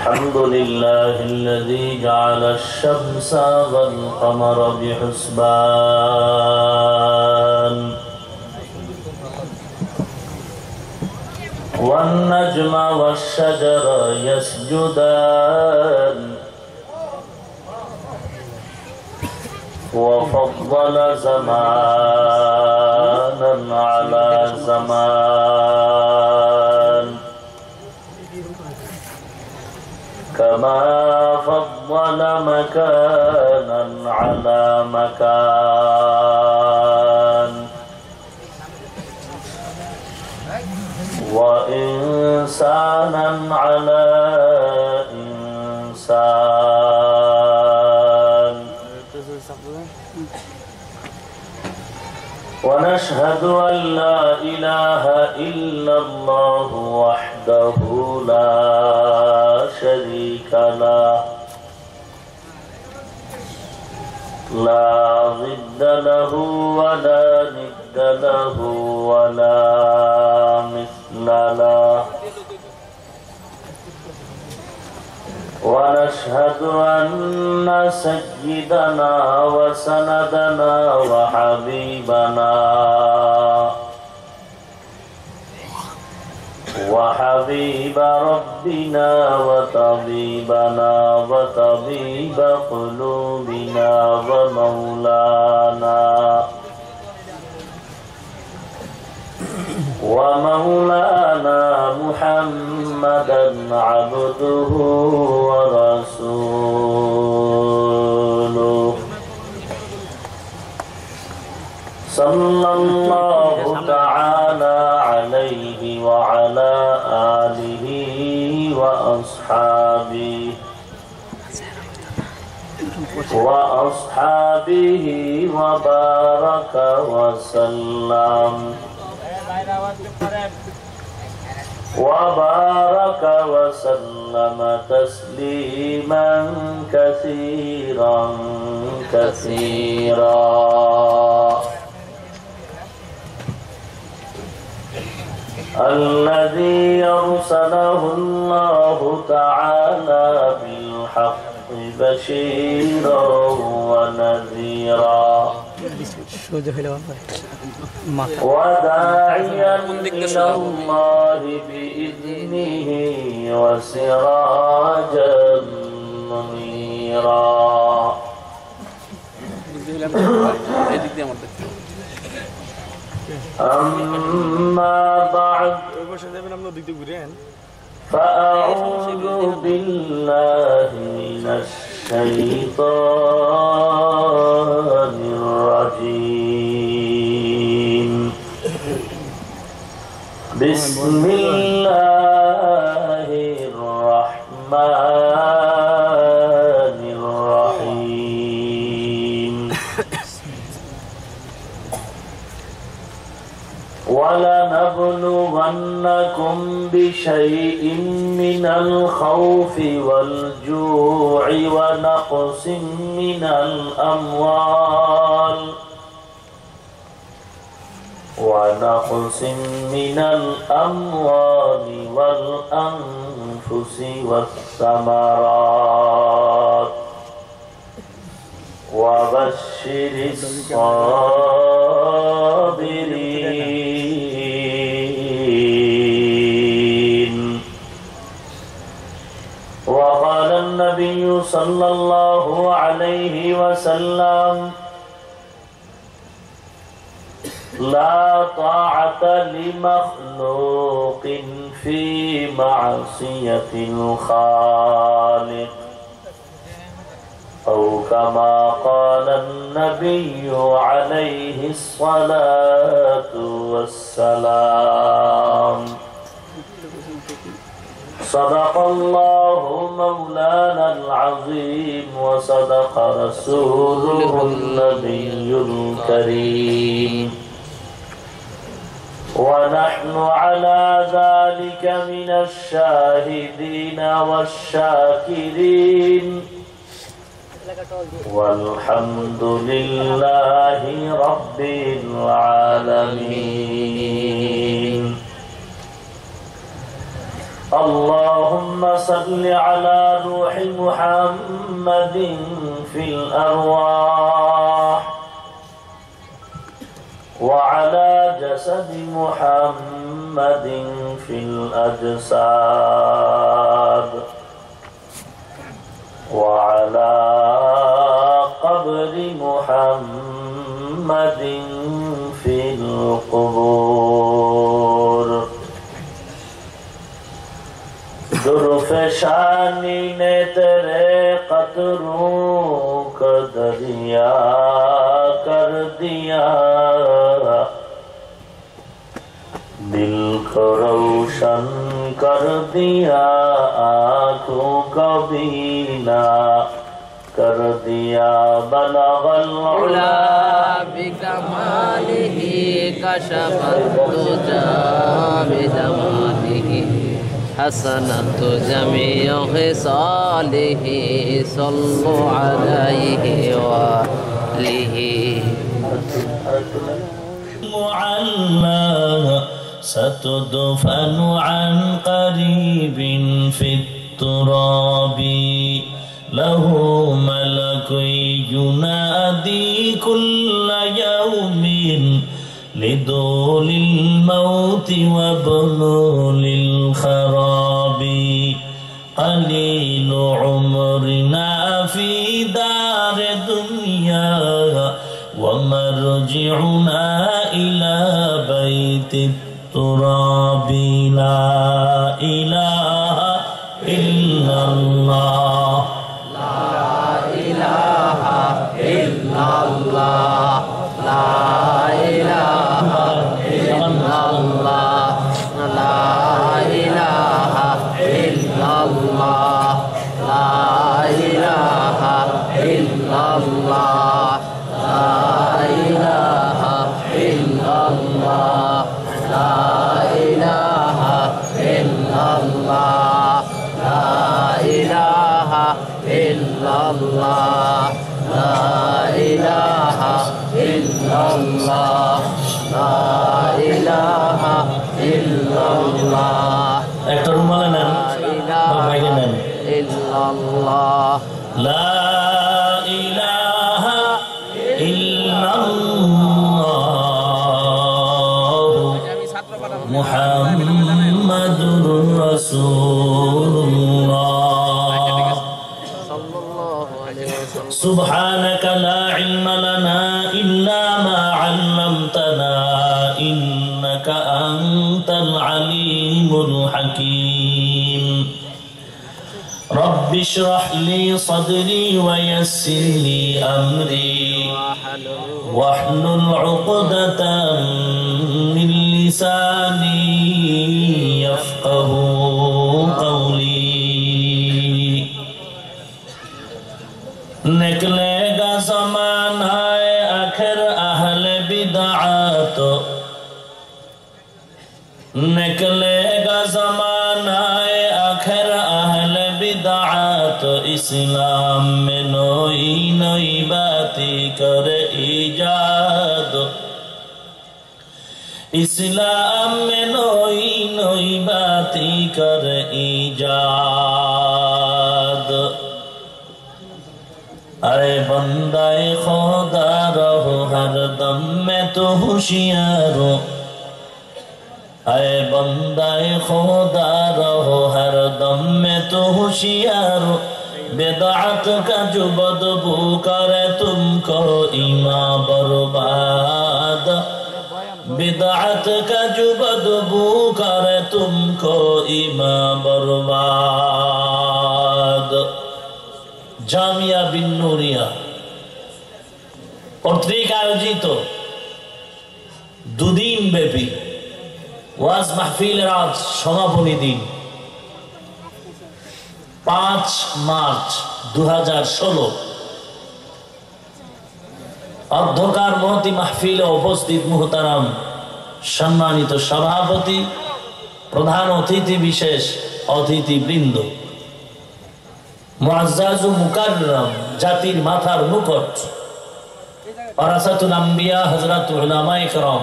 الحمد لله الذي جعل الشمس والقمر بحسبان والنجم والشجر يسجدان وفضل زمانا على زمان كما فضل مكانا على مكان وإنسانا على إنسان ونشهد أن لا إله إلا الله وحده لا شريك له لا ضد له ولا ند له ولا مثل له ونشهد أن سيدنا وسندنا وحبيب ربنا وطبيبنا وطبيب قلوبنا ومولانا محمدا عبده ورسوله صلى الله تعالى عليه وعلى آله وأصحابه وبارك وسلم تسليما كثيرا الذي أرسله الله تعالى بالحق بشيرا ونذيرا وداعيا إلى الله بإذنه وسراجا منيرا أما بعد فأعوذ بالله من الشيطان الرجيم بسم الله الرحمن الرحيم ولنبلونكم بشيء من الخوف والجوع ونقص من الأموال والأنفس والثمرات وبشر الصابرين. وقال النبي صلى الله عليه وسلم لا طاعة لمخلوق في معصية الخالق أو كما قال النبي عليه الصلاة والسلام. صدق الله مولانا العظيم وصدق رسوله النبي الكريم ونحن على ذلك من الشاهدين والشاكرين والحمد لله رب العالمين. اللهم صل على روح محمد في الأرواح وعلى جسد محمد في الأجساد وعلى قبر محمد في القبور दुर्फशानी ने तेरे कतरों का दरिया कर दिया दिल को रोशन कर दिया आँखों को बीना कर दिया बलगल उला बिकमालिही कशफत तुजा बिजमालिही हसनत जमीअ खिसालिही सल्लु अलैहि वालिही मुअल्ला ستدفن عن قريب في التراب له ملك ينادي كل يوم لدول الموت وبلول الخراب قليل عمرنا في دار دنيا ومرجعنا إلى بيت التراب لا إله إلا الله لا إله إلا الله لا إله إلا الله لا إله إلا الله لا إله إلا الله لا إله إلا الله لا إله إلا الله لا إله إلا الله لا إله إلا الله لا إله إلا الله একটা রুমালে নেন বা বাইরে নেন إلا الله لا إله إلا الله محمد رسول الله صلى الله عليه وسلم سبحانك لا علم لنا إلا ما علمتنا إنك أنت العليم الحكيم رب اشرح لي صدري ويسر لي أمري واحلل عقدة من لساني يفقه قولي निकलेगा ज़माना आखिर अहले बिदअत निकलेगा ज़माना आखिर अहले बिदअत इस्लाम में नई नई बातें कर इजाद इस्लाम में नई नई बातें कर इजाद अरे बंदाए खुदा रहो हर दम में तो होशियार हो अरे बंदाए खुदा रहो हर दम में तो होशियार हो बिदअत का जो बदबू करे तुमको ईमान बर्बाद बिदअत का जो बदबू करे तुमको ईमान बर्बाद জামিয়া বিন নুরিয়া কর্তৃক আয়োজিত দুদিন ব্যাপী ওয়াজ মাহফিলের আজ সমাপনী দিন 5 মার্চ 2016 অধ্যকার মহতি মাহফিলে উপস্থিত মুহতারাম সম্মানিত সভাপতি প্রধান অতিথি বিশেষ অতিথিবৃন্দ মুআজ্জাজ ও মুকাররম জাতির মাথার মুকুট ওয়ারাসাতুল আম্বিয়া হযরত উলামায়ে কেরাম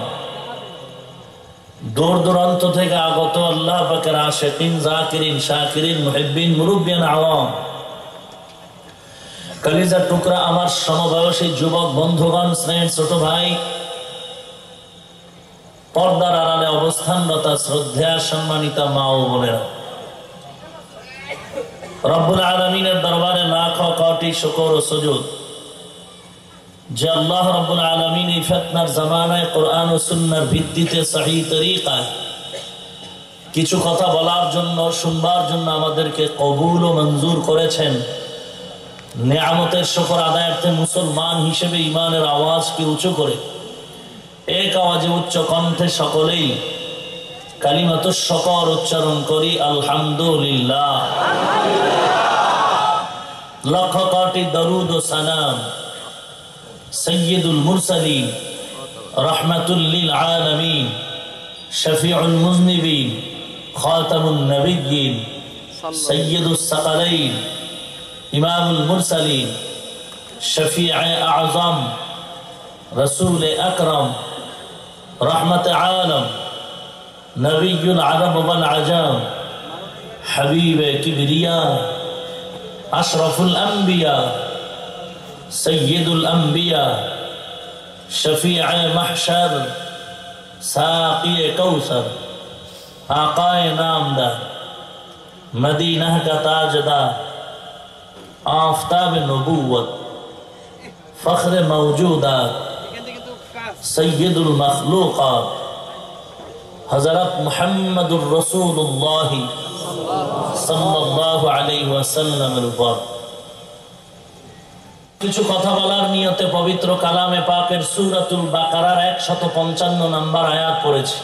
দূর দূরান্ত থেকে আগত আল্লাহ পাকের আশিকিন, জাকিরিন, শাকিরিন, মুহিব্বিন, মুরব্বিয়ান, আওয়াম, কলিজার টুকরা আমার সমবয়সী যুবক বন্ধুগণ, স্নেহের ছোট ভাই, পর্দার আড়ালে অবস্থানরত শ্রদ্ধা সম্মানিতা মা ও বোনেরা, রব্বুল আলামিনের দরবারে লাখ কোটি শুকর ও সুজুদ যে আল্লাহ রব্বুল আলামিন এই ফিতনার জামানায় কোরআন ও সুন্নাহর ভিত্তিতে সহিহ তরিকায় কিছু কথা বলার জন্য, শুনবার জন্য আমাদেরকে কবুল ও মঞ্জুর করেছেন। নেয়ামতের শুকর আদায়ার্থে মুসলমান হিসেবে ঈমানের আওয়াজকে উঁচু করে এক আওয়াজে উচ্চ কণ্ঠে সকলেই কালিমাতুশ শুকর উচ্চারণ করি, আলহামদুলিল্লাহ। লক্ষ কোটি দরুদ ও সালাম সৈয়দুল মুরসালিন, রহমাতুল লিল আলামিন, শফিউল মুজনিবিন, খাতামুন নবিয়্যিন, সৈয়দুস সাকালাইন, ইমামুল মুরসালিন, শফিয়ে আযম, রসুল আকরম, রহমত আলম, নবিয়ুল আরব ওয়াল আজম, হাবিব কিবরিয়া, আশরাফুল আম্বিয়া, সৈয়দুল আম্বিয়া, শফিয়ে মাহশর, সাকিয়ে কৌসর, আকায়ে নামদার, মদীনা का ताजदार, आफताब नबूवत, फख्र मौजूदात, सैयदुल मखलूकात, हजरत मुहम्मदुर रसूलुल्लाह सल्लल्लाहु अलैहि वसल्लम। কিছু কথা বলার নিয়তে পবিত্র কালামে পাকের সূরাতুল বাকারার 155 নম্বর আয়াত পড়েছি।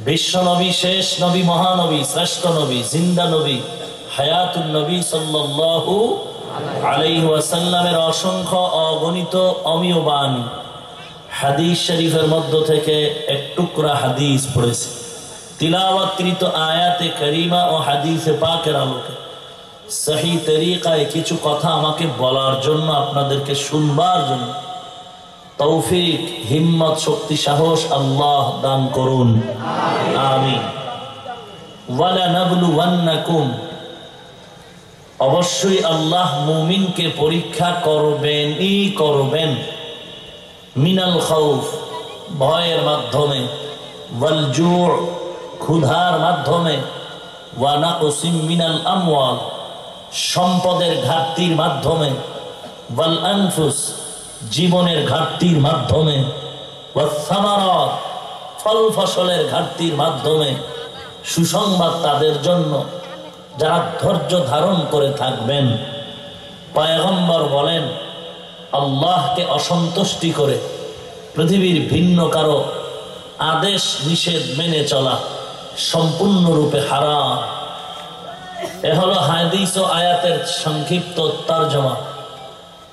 বিশ্ব নবী, শেষ নবী, মহানবী, শ্রেষ্ঠ নবী, জিন্দা নবী, হায়াতুন নবী সাল্লাল্লাহু আলাইহি ওয়াসাল্লামের অসংখ্য অগণিত অমীয় বাণী হাদিস শরীফের মধ্য থেকে এক টুকরা হাদিস পড়েছি। তিলাওয়াতকৃত আয়াতে কারিমা ও হাদিসে পাকের আলোকে সহিহ তরিকায় কিছু কথা আমাকে বলার জন্য, আপনাদেরকে শুনবার জন্য তৌফিক, হিম্মত, শক্তি, সাহস আল্লাহ দান করুন, আমিন। ওয়ালা নাবলুওয়ান্নাকুম, অবশ্যই আল্লাহ মুমিনকে পরীক্ষা করবেনই করবেন। মিনাল খাউফ, ভয়ের মাধ্যমে, ওয়াল জু', ক্ষুধার মাধ্যমে, ওয়া নাকসিম মিনাল আমওয়াল, সম্পদের ঘাটতির মাধ্যমে, ওয়াল আনফুস, জীবনের ঘাটতির মাধ্যমে, ওয়াস সামারাত, ফল ফসলের ঘাটতির মাধ্যমে। সুসংবাদ তাদের জন্য যারা ধৈর্য ধারণ করে থাকবেন। পয়গম্বর বলেন, আল্লাহকে অসন্তুষ্টি করে পৃথিবীর ভিন্ন কারো আদেশ নিষেধ মেনে চলা সম্পূর্ণরূপে হারাম। এ হলো হাদিস ও আয়াতের সংক্ষিপ্ত তরজমা।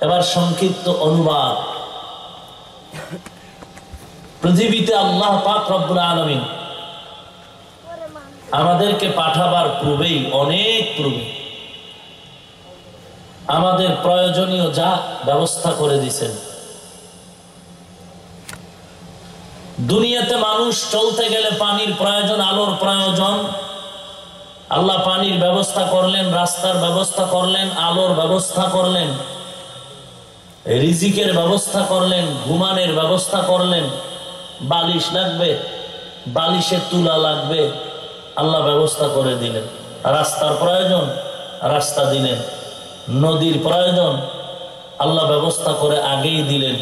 এবার সংক্ষিপ্ত অনুবাদ। পৃথিবীতে আল্লাহ পাক রব্বুল আলামিন আমাদেরকে পাঠাবার পূর্বেই, অনেক পূর্বে আমাদের প্রয়োজনীয় যা ব্যবস্থা করে দিয়েছেন। দুনিয়াতে মানুষ চলতে গেলে পানির প্রয়োজন, আলোর প্রয়োজন। আল্লাহ পানির ব্যবস্থা করলেন, রাস্তার ব্যবস্থা করলেন, আলোর ব্যবস্থা করলেন, রিজিকের ব্যবস্থা করলেন, ঘুমানোর ব্যবস্থা করলেন। বালিশ লাগবে, বালিশের তুলা লাগবে, আল্লাহ ব্যবস্থা করে দিলেন। রাস্তার প্রয়োজন, রাস্তা দিলেন। নদীর প্রয়োজন, আল্লাহ ব্যবস্থা করে আগেই দিলেন।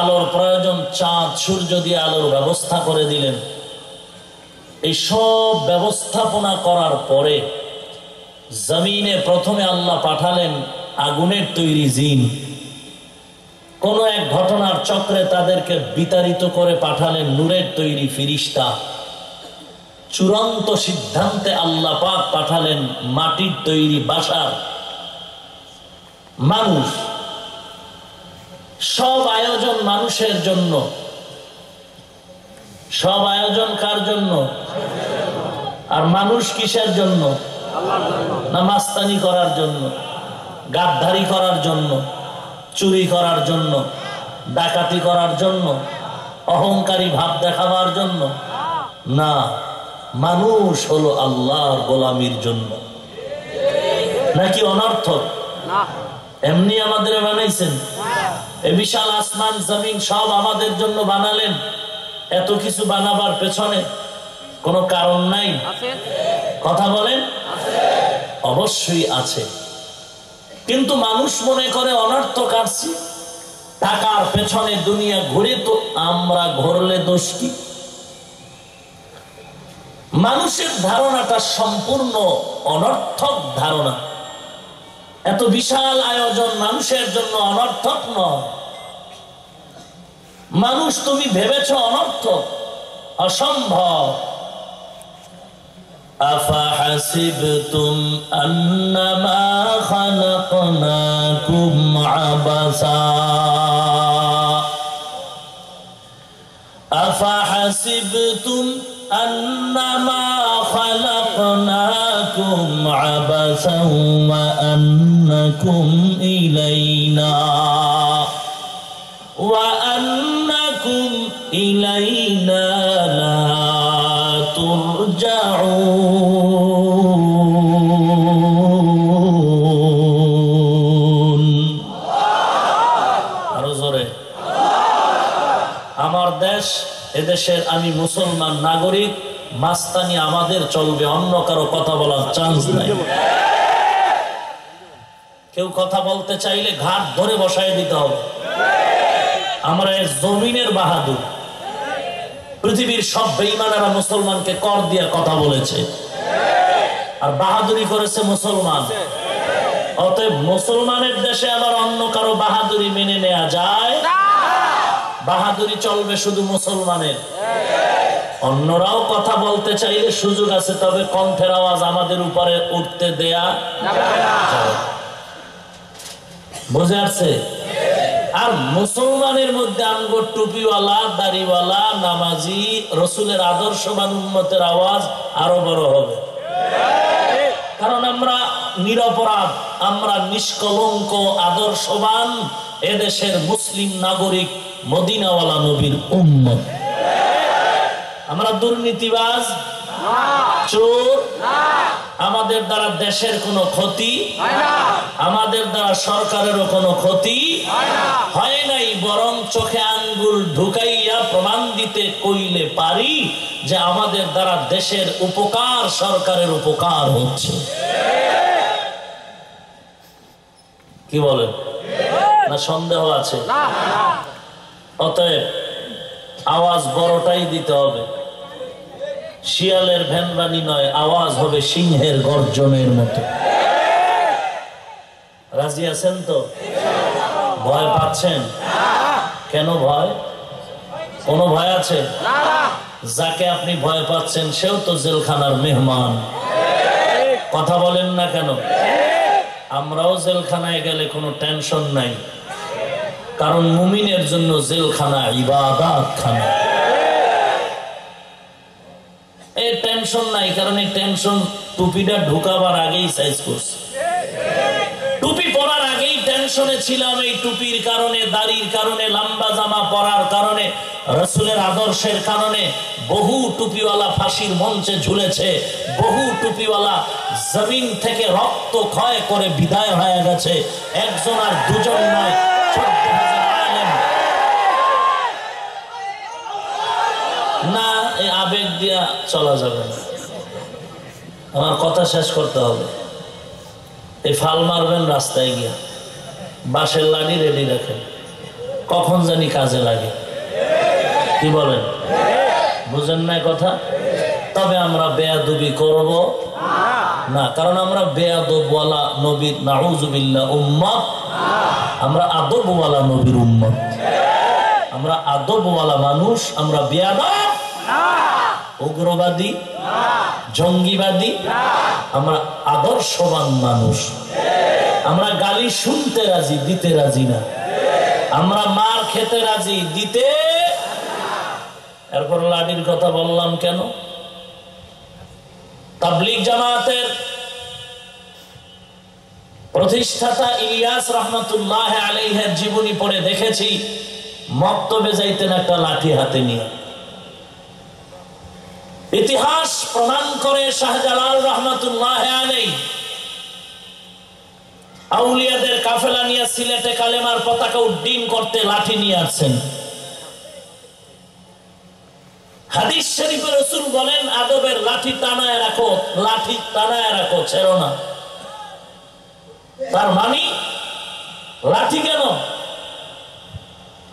আলোর প্রয়োজন, চাঁদ সূর্য দিয়ে আলোর ব্যবস্থা করে দিলেন। এই সব ব্যবস্থাপনা করার পরে জমিনে প্রথমে আল্লাহ পাঠালেন আগুনের তৈরি জিন। কোন এক ঘটনার চক্রে তাদেরকে বিতাড়িত করে পাঠালেন নূরের তৈরি ফিরিস্তা। চূড়ান্ত সিদ্ধান্তে আল্লাহ পাক পাঠালেন মাটির তৈরি বাশার, মানুষ। সব আয়োজন মানুষের জন্য। সব আয়োজন কার জন্য? আর মানুষ কিসের জন্য? না মাস্তানি করার জন্য, গাদ্দারি করার জন্য, চুরি করার জন্য, ডাকাতি করার জন্য, অহংকারী ভাব দেখাবার জন্য না, মানুষ হলো আল্লাহর গোলামির জন্য। নাকি অনর্থক? এমনি আমাদের বানাইছেন? এই বিশাল আসমান জমিন সব আমাদের জন্য বানালেন। এত কিছু বানাবার পেছনে কোনো কারণ নাই? কথা বলেন। অবশ্যই আছে, কিন্তু মানুষ মনে করে অনর্থক আসছি, টাকার পেছনে দুনিয়া ঘুরে, তো আমরা ঘুরলে দোষ কি? মানুষের ধারণাটা সম্পূর্ণ অনর্থক ধারণা। এত বিশাল আয়োজন মানুষের জন্য অনর্থক নয়। মানুষ তুমি ভেবেছ অনর্থক, অসম্ভব। আফাহাসিবতুম আন্নামা খালাকনাকুম আবাসা আফাহাসিবতুম أنما خلقناكم عبثا وأنكم إلينا لا ترجعون। আরো জোরে। আমার দেশ, এদেশের আমি মুসলমান নাগরিক, মাস্তানি আমাদের চলবে, অন্য কারো কথা বলার চান্স নাই। কেউ কথা বলতে চাইলে ঘাট ধরে বসায় দিতে হবে। আমরা জমিনের বাহাদুর। পৃথিবীর সব বেঈমানেরা মুসলমানকে কর দিয়ে কথা বলেছে, আর বাহাদুরি করেছে মুসলমান। অতএব মুসলমানের দেশে আবার অন্য কারো বাহাদুরি মেনে নেওয়া যায়? বাহাদুরি চলবে শুধু মুসলমানের। অন্যরাও কথা বলতে চাইলে সুযোগ আছে, তবে কণ্ঠের আওয়াজ আমাদের উপরে উঠতে দেয়া যাবে। বুঝে আসছে? আর মুসলমানের মধ্যে আমগো টুপিওয়ালা, দাড়িওয়ালা, নামাজি, রসুলের আদর্শবান উম্মতের আওয়াজ আরো বড় হবে। কারণ আমরা নিরপরাধ, আমরা নিষ্কলঙ্ক, আদর্শবান এদেশের মুসলিম নাগরিক, মদিনাওয়ালা নবীর উম্মত। আমরা দুর্নীতিবাজ, চোর, আমাদের দ্বারা দেশের কোনো ক্ষতি, আমাদের দ্বারা সরকারেরও কোনো ক্ষতি হয় নাই, বরং চোখে আঙ্গুল ঢুকাইয়া প্রমাণ দিতে কইলে পারি যে আমাদের দ্বারা দেশের উপকার, সরকারের উপকার হচ্ছে। কি বলেন? না সন্দেহ আছে? অতএব আওয়াজ বড়টাই দিতে হবে। শিয়ালের ভ্যানবানি নয়, আওয়াজ হবে সিংহের গর্জনের মতো। রাজি আছেন তো? ভয় পাচ্ছেন? কেন ভয়? কোনো ভয় আছে? যাকে আপনি ভয় পাচ্ছেন সেও তো জেলখানার মেহমান। কথা বলেন না কেন? আমরাও জেলখানায় গেলে কোনো টেনশন নাই, কারণ মুমিনের জন্য জেলখানা ইবাদত খানা। এই টেনশন নাই, কারণ এই টেনশন টুপিটা ঢুকাবার আগেই সাইজ করছে। টুপি পরার আগেই টেনশনে ছিলাম, এই টুপির কারণে, দাড়ির কারণে, লম্বা জামা পরার কারণে, রাসূলের আদর্শের কারণে বহু টুপিওয়ালা ফাঁসির মঞ্চে ঝুলেছে, বহু টুপিওয়ালা জমিন থেকে রক্ত ক্ষয় করে বিদায় হয়ে গেছে। একজন আর দুজন নয়, 14,000 আলেম। না, এই আবেগ দিয়া চলা যাবে না, আমার কথা শেষ করতে হবে। এই ফাল মারবেন রাস্তায় গিয়া, বাঁশের লাঠি রেডি রাখেন, কখন জানি কাজে লাগে। কি বলেন? বুঝেন না কথা? তবে আমরা বেয়াদবি করব না, কারণ আমরা বেয়াদবওয়ালা নবীর নাউজুবিল্লাহ উম্মত, আমরা আদবওয়ালা নবীর উম্মত, আমরা আদবওয়ালা মানুষ। আমরা বেয়াদব, উগ্রবাদী, জঙ্গিবাদী, আমরা আদর্শবান মানুষ। আমরা গালি শুনতে রাজি, দিতে রাজি না। আমরা মার খেতে রাজি, দিতে। এরপর লাঠির কথা বললাম কেন? তাবলীগ জামাতের প্রতিষ্ঠাতা ইলিয়াস রহমাতুল্লাহ আলাইহির জীবনী পড়ে দেখেছি মক্তবে যাইতেন একটা লাঠি হাতে নিয়ে। ইতিহাস প্রমাণ করে শাহজালাল রহমাতুল্লাহ আলাইহি আউলিয়াদের কাফেলা নিয়ে সিলেটে কালেমার পতাকা উড্ডীন করতে লাঠি নিয়ে আসছেন। হাদিস শরীফে রাসূল বলেন, আদবের লাঠি টানায় রাখো, লাঠি টানায় রাখো, ছেড়ো না। তার মানে লাঠি কেন?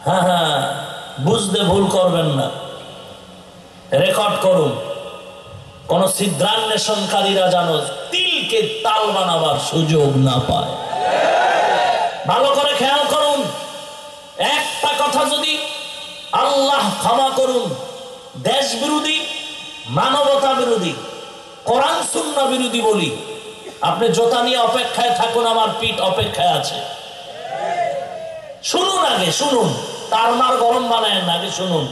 হ্যাঁ হ্যাঁ, বুঝতে ভুল করবেন না, রেকর্ড করুন। কোন ছিদ্রান্বেষণকারীরা যেন তিলকে তাল বানাবার সুযোগ না পায়। ভালো করে খেয়াল করুন, একটা কথা যদি আল্লাহ ক্ষমা করুন, দেশ বিরোধী, মানবতা বিরোধী, কোরআন সুন্নাহ বিরোধী বলি, আপনি জোতা নিয়ে অপেক্ষায় থাকুন, আমার পিঠ অপেক্ষায় আছে। শুনুন, আগে শুনুন, তার মার গরম বানায় না, আগে শুনুন।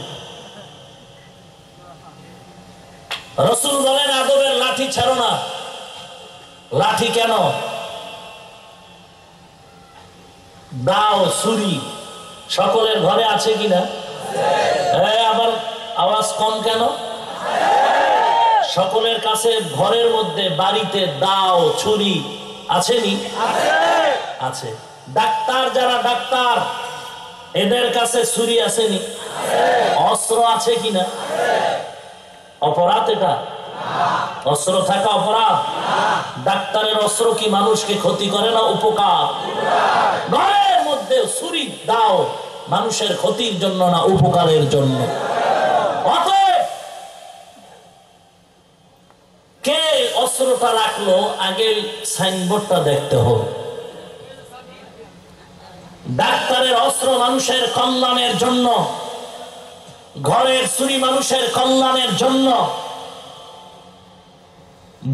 রাসূল বলেন, আদবের লাঠি ছাড়ো না। লাঠি কেন? দাও, ছুরি সকলের ঘরে আছে কিনা? আবার আওয়াজ কম কেন? সকলের কাছে ঘরের মধ্যে, বাড়িতে দাও, ছুরি আছেনি? আছে। ডাক্তার যারা ডাক্তার, এদের কাছে ছুরি আসেনি? অস্ত্র আছে কিনা? অপরাধ এটা? অস্ত্র থাকা অপরাধ? ডাক্তারের অস্ত্র কি মানুষকে ক্ষতি করে না উপকার? ঘরের মধ্যে ছুরি দাও, মানুষের ক্ষতির জন্য না, উপকারের জন্য। অতএব কে অস্ত্রটা রাখলো, আগে সাইনবোর্ডটা দেখতে হবে। ডাক্তারের অস্ত্র মানুষের কল্যাণের জন্য, ঘরের ছুরি মানুষের কল্যাণের জন্য,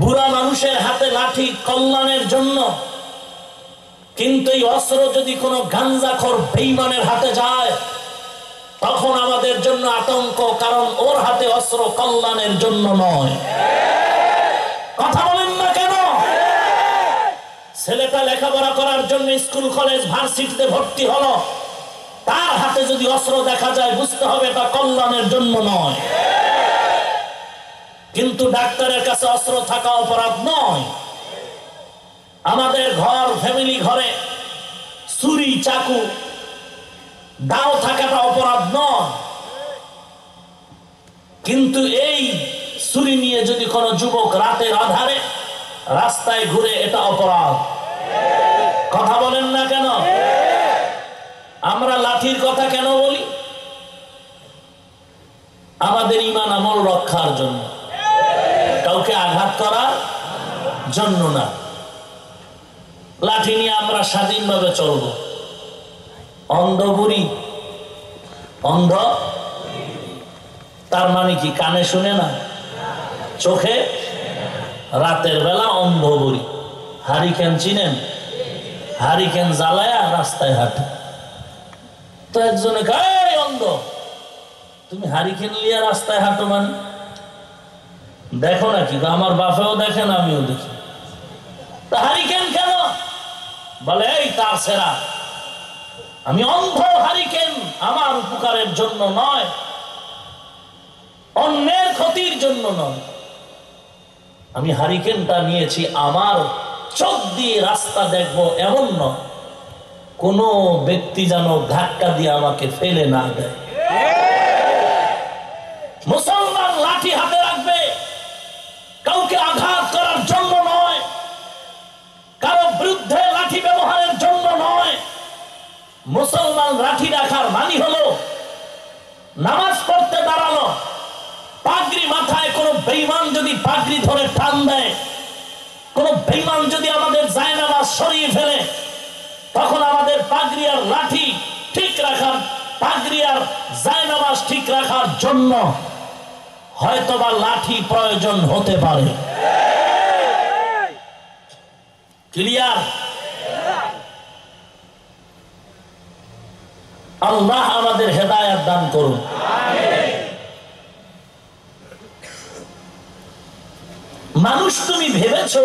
বুড়া মানুষের হাতে লাঠি কল্যাণের জন্য। কিন্তু এই অস্ত্র যদি কোনো গাঞ্জাখোর বেঈমানের হাতে যায়, তখন আমাদের জন্য আতঙ্ক, কারণ ওর হাতে অস্ত্র কল্যাণের জন্য নয়। কথা বলেন না কেন? ছেলেটা লেখাপড়া করার জন্য স্কুল কলেজ ভার্সিটিতে ভর্তি হলো, তার হাতে যদি অস্ত্র দেখা যায়, বুঝতে হবে এটা কল্যাণের জন্য নয়। কিন্তু ডাক্তারের কাছে অস্ত্র থাকা অপরাধ নয়। আমাদের ঘর, ফ্যামিলি ঘরে ছুরি, চাকু, দাও থাকাটা অপরাধ নয়। কিন্তু এই ছুরি নিয়ে যদি কোনো যুবক রাতের আধারে রাস্তায় ঘুরে, এটা অপরাধ। কথা বলেন না কেন? আমরা লাঠির কথা কেন বলি? আমাদের ঈমান আমল রক্ষার জন্য, কাউকে আঘাত করার জন্য না। লাঠি নিয়ে আমরা স্বাধীনভাবে চলবো। অন্ধ বুড়ি, অন্ধ তার মানে কি? কানে শুনে না, চোখে? রাতের বেলা অন্ধ বুড়ি। হারিকেন চিনেন? হারিকেন জ্বালায়া রাস্তায় হাঁটে। তো একজনে গায়ে অন্ধ, তুমি হারিকেন লিয়া রাস্তায় হাঁটো মানে? দেখো নাকি? আমার বাপেও দেখেন, আমিও দেখি। তা হারিকেন কেন? বলে এই তার সেরা, আমি অন্ধ। হারিকেন আমার উপকারের জন্য নয়, অন্যের ক্ষতির জন্য নয়। আমি হারিকেনটা নিয়েছি আমার চোখ দিয়ে রাস্তা দেখবো এমন নয়, কোন ব্যক্তি যেন ধাক্কা দিয়ে আমাকে ফেলে না দেয়। মুসলমান লাঠি হাতে রাখবে কাউকে আঘাত করার জন্য নয়, কারো বিরুদ্ধে লাঠি ব্যবহারের জন্য নয়। মুসলমান লাঠি রাখার মানে হলো নামাজ পড়তে দাঁড়ানো, পাগড়ি মাথায় কোন বেঈমান যদি পাগড়ি ধরে টান দেয়, কোন বেঈমান যদি আমাদের জায়নামাজ সরিয়ে ফেলে, তখন আমাদের পাগড়ি আর লাঠি ঠিক রাখার, পাগড়ি আর জায়নামাজ ঠিক রাখার জন্য হয়তোবা লাঠি প্রয়োজন হতে পারে। ক্লিয়ার? আল্লাহ আমাদের হেদায়েত দান করুন। মানুষ তুমি ভেবেছো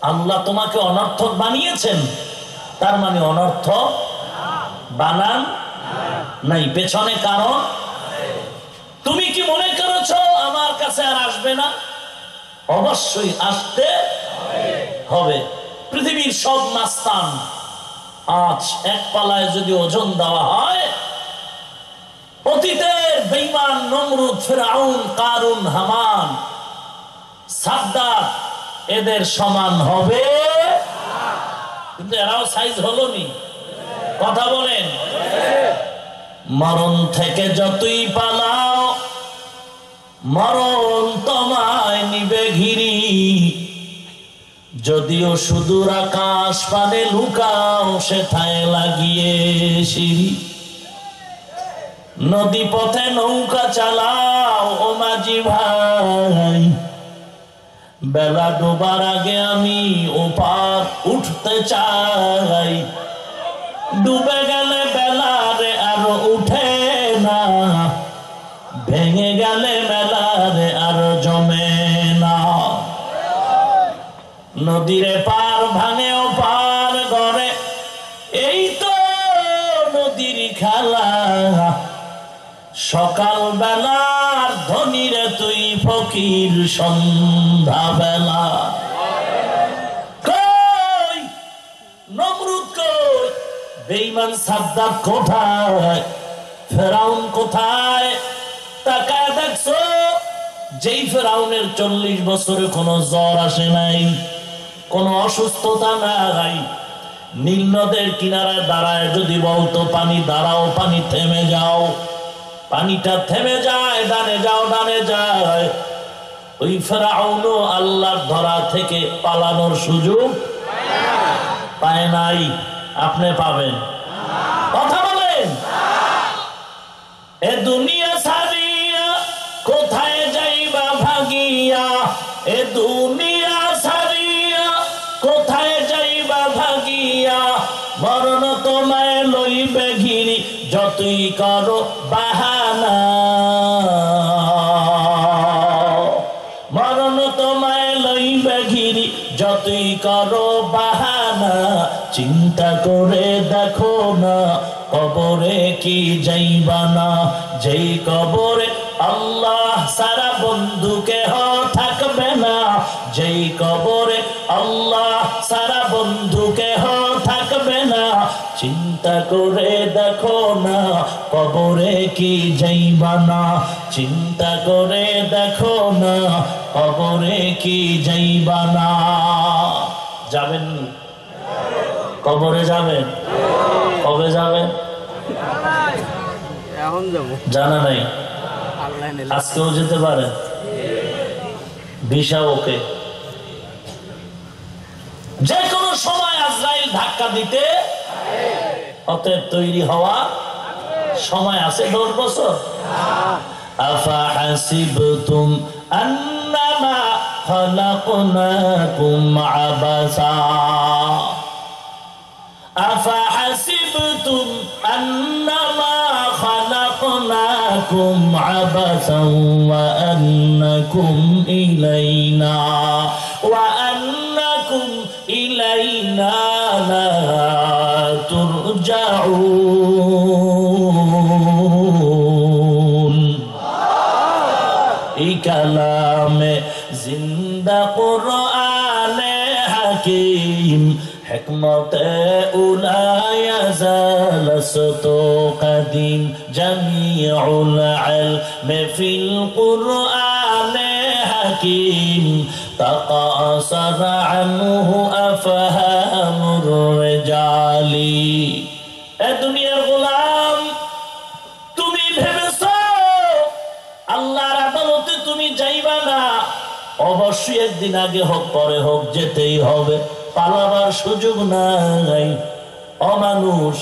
আল্লাহ তোমাকে অনর্থক বানিয়েছেন, তার মানে অনর্থক বানান নাই, পেছনে কারণ। তুমি কি মনে করেছো আমার কাছে আর আসবে না? অবশ্যই আসতে হবে। পৃথিবীর সব মাস্তান আজ এক পালায় যদি ওজন দেওয়া হয়, অতীতের বেঈমান নমরুদ, ফিরআউন, কারুন, হামান, সাদ্দাত এদের সমান হবে, কিন্তু এরাও সাইজ হলো নি। কথা বলেন। মরণ থেকে যতই পালাও, মরণ তোমায় নিবে ঘিরি। যদিও সুদূর আকাশ পানে লুকাও, সেথায় লাগিয়ে সিঁড়ি। নদী পথে নৌকা চালাও ও মাঝি ভাই, বেলা ডোবার আগে আমি ওপার উঠতে চাই। ডুবে গেলে বেলা রে আর উঠে না, ভেঙে গেলে মেলা রে আর জমে না। নদীরে পার ভাঙে ও পার গড়ে, এই তো নদীর খেলা। সকাল বেলার ধনীরে তুই ফকির সন্ধ্যা বেলা। কই নমরুদ, কই বেঈমান সাদ্দাত কোথায়, ফেরাউন কোথায়? তাকায় দেখছো, যেই ফেরাউনের 40 বছরে কোনো জ্বর আসে নাই, কোনো অসুস্থতা নাই। নীল নদের কিনারায় দাঁড়ায় যদি বলতো পানি দাঁড়াও, পানি থেমে যাও, পানিটা থেমে যায়, ডানে যাও, ডানে যায়। ওই ফেরাউনও আল্লাহর ধরা থেকে পালানোর সুযোগ পায় নাই। আপনি পাবেন? কথা বলেন। এ দুনিয়া ছাড়িয়া কোথায় যাইবা ভাগিয়া, এ দুনিয়া ছাড়িয়া কোথায় যাইবা ভাগিয়া। মরণ তোমায় লইবে ঘিরি, যতই করো বাহানা। মরণ তোমায় লইবে ঘিরি, যতই করো বাহানা। চিন্তা করে দেখো না, কবরে কি যাইবা না। যেই কবরে আল্লাহ সারা বন্ধু কেহ থাকবে না, যেই কবরে আল্লাহ সারা বন্ধু কেহ থাকবে না। চিন্তা করে দেখো না, কবরে কি যাইবা না। চিন্তা করে দেখো না, কবরে কি যাইবা না। যাবেন? কবরে যাবেন? কবে যাবেন? এখন যাবো, জানা নাই। আল্লাহ নিলে। আজকেও যেতে পারে, ভিসা ওকে। যে কোনো সময় আজরাইল ধাক্কা দিতে, অতএব তৈরি হওয়া সময় আছে। 10 বছর। আফা হাসিবতুম আন্নামা খালাকনাকুম আবাসা, আফা হাসিবতুম আন্নামা খালাকনাকুম আবাসান ওয়া আন্নাকুম ইলাইনা ওয়া আন্নাকুম ইলাইনা লা তুরজাউন। এই কালামে জিন্দা কুরআনে হাকিম, হিকমতে উলায়া জালাসতু কাদিম। জামিউল ইলমি ফিল কুরআনে হাকিম, তাকাসার আনহু আফহামুর রিজালি। এ দুনিয়ার গোলাম, তুমি ভেবেছো আল্লাহর আদালতে তুমি যাইবা না? অবশ্যই একদিন আগে হোক পরে হোক যেতেই হবে, পালাবার সুযোগ নাই। অমানুষ,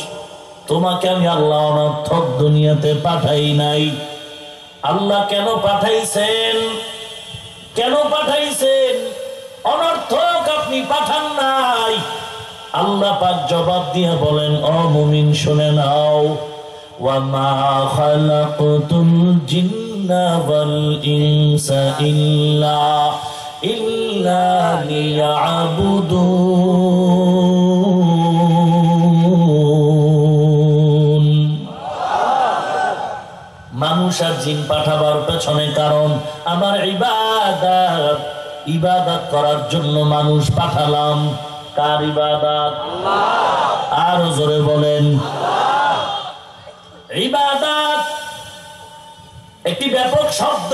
তোমাকে আমি আল্লাহ অনর্থক দুনিয়াতে পাঠাই নাই। আল্লাহ কেন পাঠাইছেন? কেন পাঠাইছেন? অনর্থক আপনি পাঠান নাই। আল্লাহ পাক জবাব দিয়ে বলেন, ও মুমিন শুনে নাও, ওয়ামা খালাকতুল জিন্না ওয়াল ইনসা ইল্লা লিয়াবুদুন। মানুষ আর জিন পাঠাবার পেছনে কারণ আমার ইবাদত করার জন্য মানুষ পাঠালাম। কার ইবাদত? আরো জোরে বলেন। ইবাদত একটি ব্যাপক শব্দ।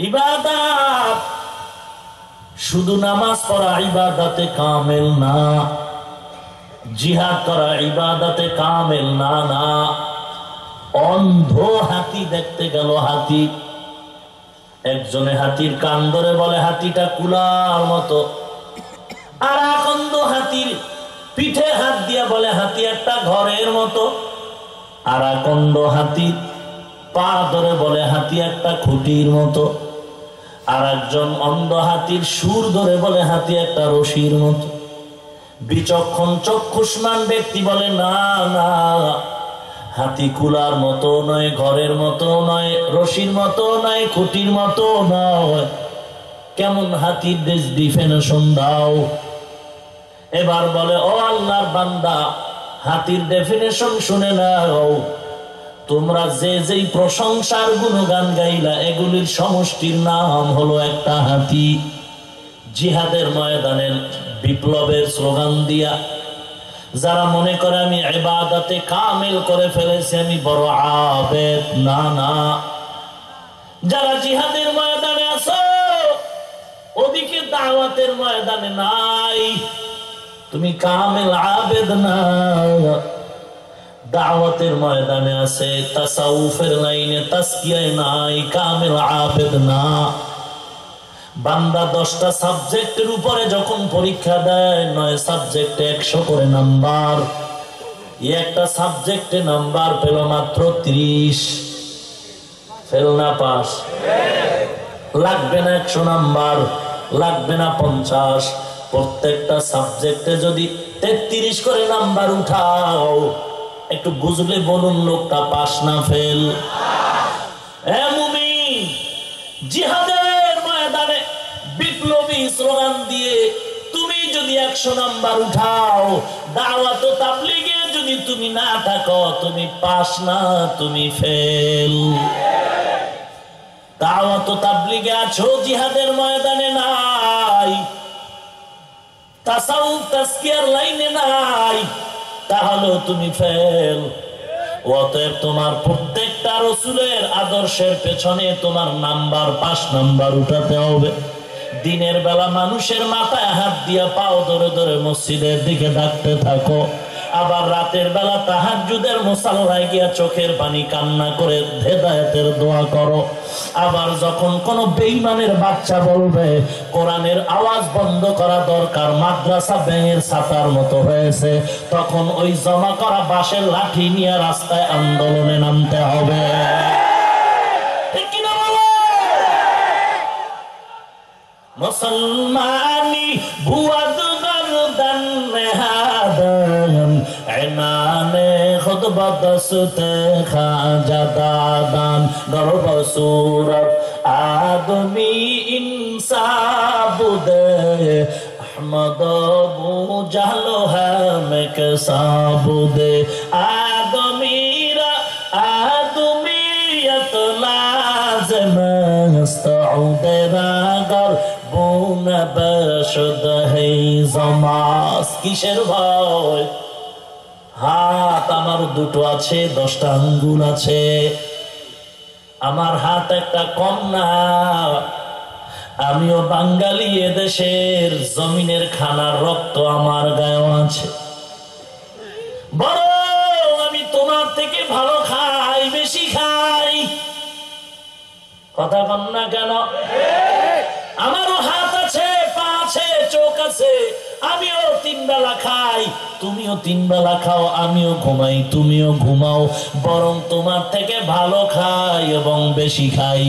ইবাদত শুধু নামাজ পড়া ইবাদতে কামেল না, জিহাদ করা ইবাদতে কামেল না। না, অন্ধ হাতি দেখতে গেল, হাতি একজনে হাতির কান ধরে বলে হাতিটা কুলার মতো, আর এক অন্ধ হাতির পিঠে হাত দিয়া বলে হাতি একটা ঘরের মতো, আর এক অন্ধ হাতির পা ধরে বলে হাতি একটা খুঁটির মতো, আর একজন অন্ধ হাতির সুর ধরে বলে হাতি একটা রশির মতো। বিচক্ষণ চক্ষুষ্মান ব্যক্তি বলে না না, হাতি কুলার মতো নয়, ঘরের মতো নয়, রশির মতো নয়, খুঁটির মতো নয়। কেমন হাতির ডেফিনেশন দাও। এবার বলে ও আল্লাহর বান্দা, হাতির ডেফিনেশন শুনে নাও। তোমরা যে যেই প্রশংসার গুণগান গাইলা এগুলির সমষ্টির নাম হলো একটা হাতি। জিহাদের ময়দানের বিপ্লবের স্লোগান দিয়া যারা মনে করে আমি ইবাদতে কামেল করে ফেলেছি, আমি বড় আবেদ, না না। যারা জিহাদের ময়দানে আছো, ওদিকে দাওয়াতের ময়দানে নাই, তুমি কামেল আবেদ না। দাওয়াতের ময়দানে আছে, তাসাউফের লাইনে তাসকিয়ায় নাই, কামেল আবেদ না। বান্দা 10টা সাবজেক্টের উপরে যখন পরীক্ষা দেয়, 9 সাবজেক্টে 100 করে নাম্বার, একটা সাবজেক্টে নাম্বার পেল মাত্র 30, ফেল না পাস? লাগবে না 100 নাম্বার, লাগবে না 50। প্রত্যেকটা সাবজেক্টে যদি 33 করে নাম্বার উঠাও, একটু বুঝলে বলুন লোকটা পাস না ফেল? মুমিন, জিহাদের ময়দানে বিপ্লবী স্লোগান দিয়ে তুমি যদি 100 নাম্বার উঠাও, দাওয়াত ও তাবলীগে যদি তুমি না থাকো, তুমি পাস না, তুমি ফেল। দাওয়াত ও তাবলীগে আছো, জিহাদের ময়দানে নাই, তাসাউফ তাসকিয়ার লাইনে নাই, তাহলে তুমি ফেল। অতএব তোমার প্রত্যেকটা রাসূলের আদর্শের পেছনে তোমার নাম্বার 5 নাম্বার উঠাতে হবে। দিনের বেলা মানুষের মাথায় হাত দিয়া পাও ধরে ধরে মসজিদের দিকে ডাকতে থাকো, আবার রাতের বেলা তাহাজ্জুদের মুসাল্লায় গিয়া চোখের পানি কান্না করে হেদায়েতের দোয়া করো। আবার যখন কোন বেঈমানের বাচ্চা বলবে কোরআনের আওয়াজ বন্ধ করা দরকার, মাদ্রাসা ব্যাঙের ছাতার মতো হয়েছে, তখন ওই জমা করা বাঁশের লাঠি নিয়ে রাস্তায় আন্দোলনে নামতে হবে। মুসলমানি বুয়াদ গরদান মেহাদান এনানে খুতবা দসতে খাজা দাদান গর্ব সুরত আদমি ইনসাবুদে আহমদ বু জাহলো হামে কে সাবুদে আদমিরা আদমিয়ত লাজম মুস্তাউদেরা কিসের ভয়? হাত আমার দুটো আছে, 10টা আঙ্গুল আছে, আমার হাত একটা কম না। আমিও বাঙালি, এদেশের জমিনের খানার রক্ত আমার গায়ে আছে। বরং আমি তোমার থেকে ভালো খাই, বেশি খাই। কথা বল না কেন? আমারও হাত আছে, পা আছে, চোখ আছে, আমিও 3 বেলা খাই, তুমিও 3 বেলা খাও, আমিও ঘুমাই, তুমিও ঘুমাও। বরং তোমার থেকে ভালো খাই এবং বেশি খাই।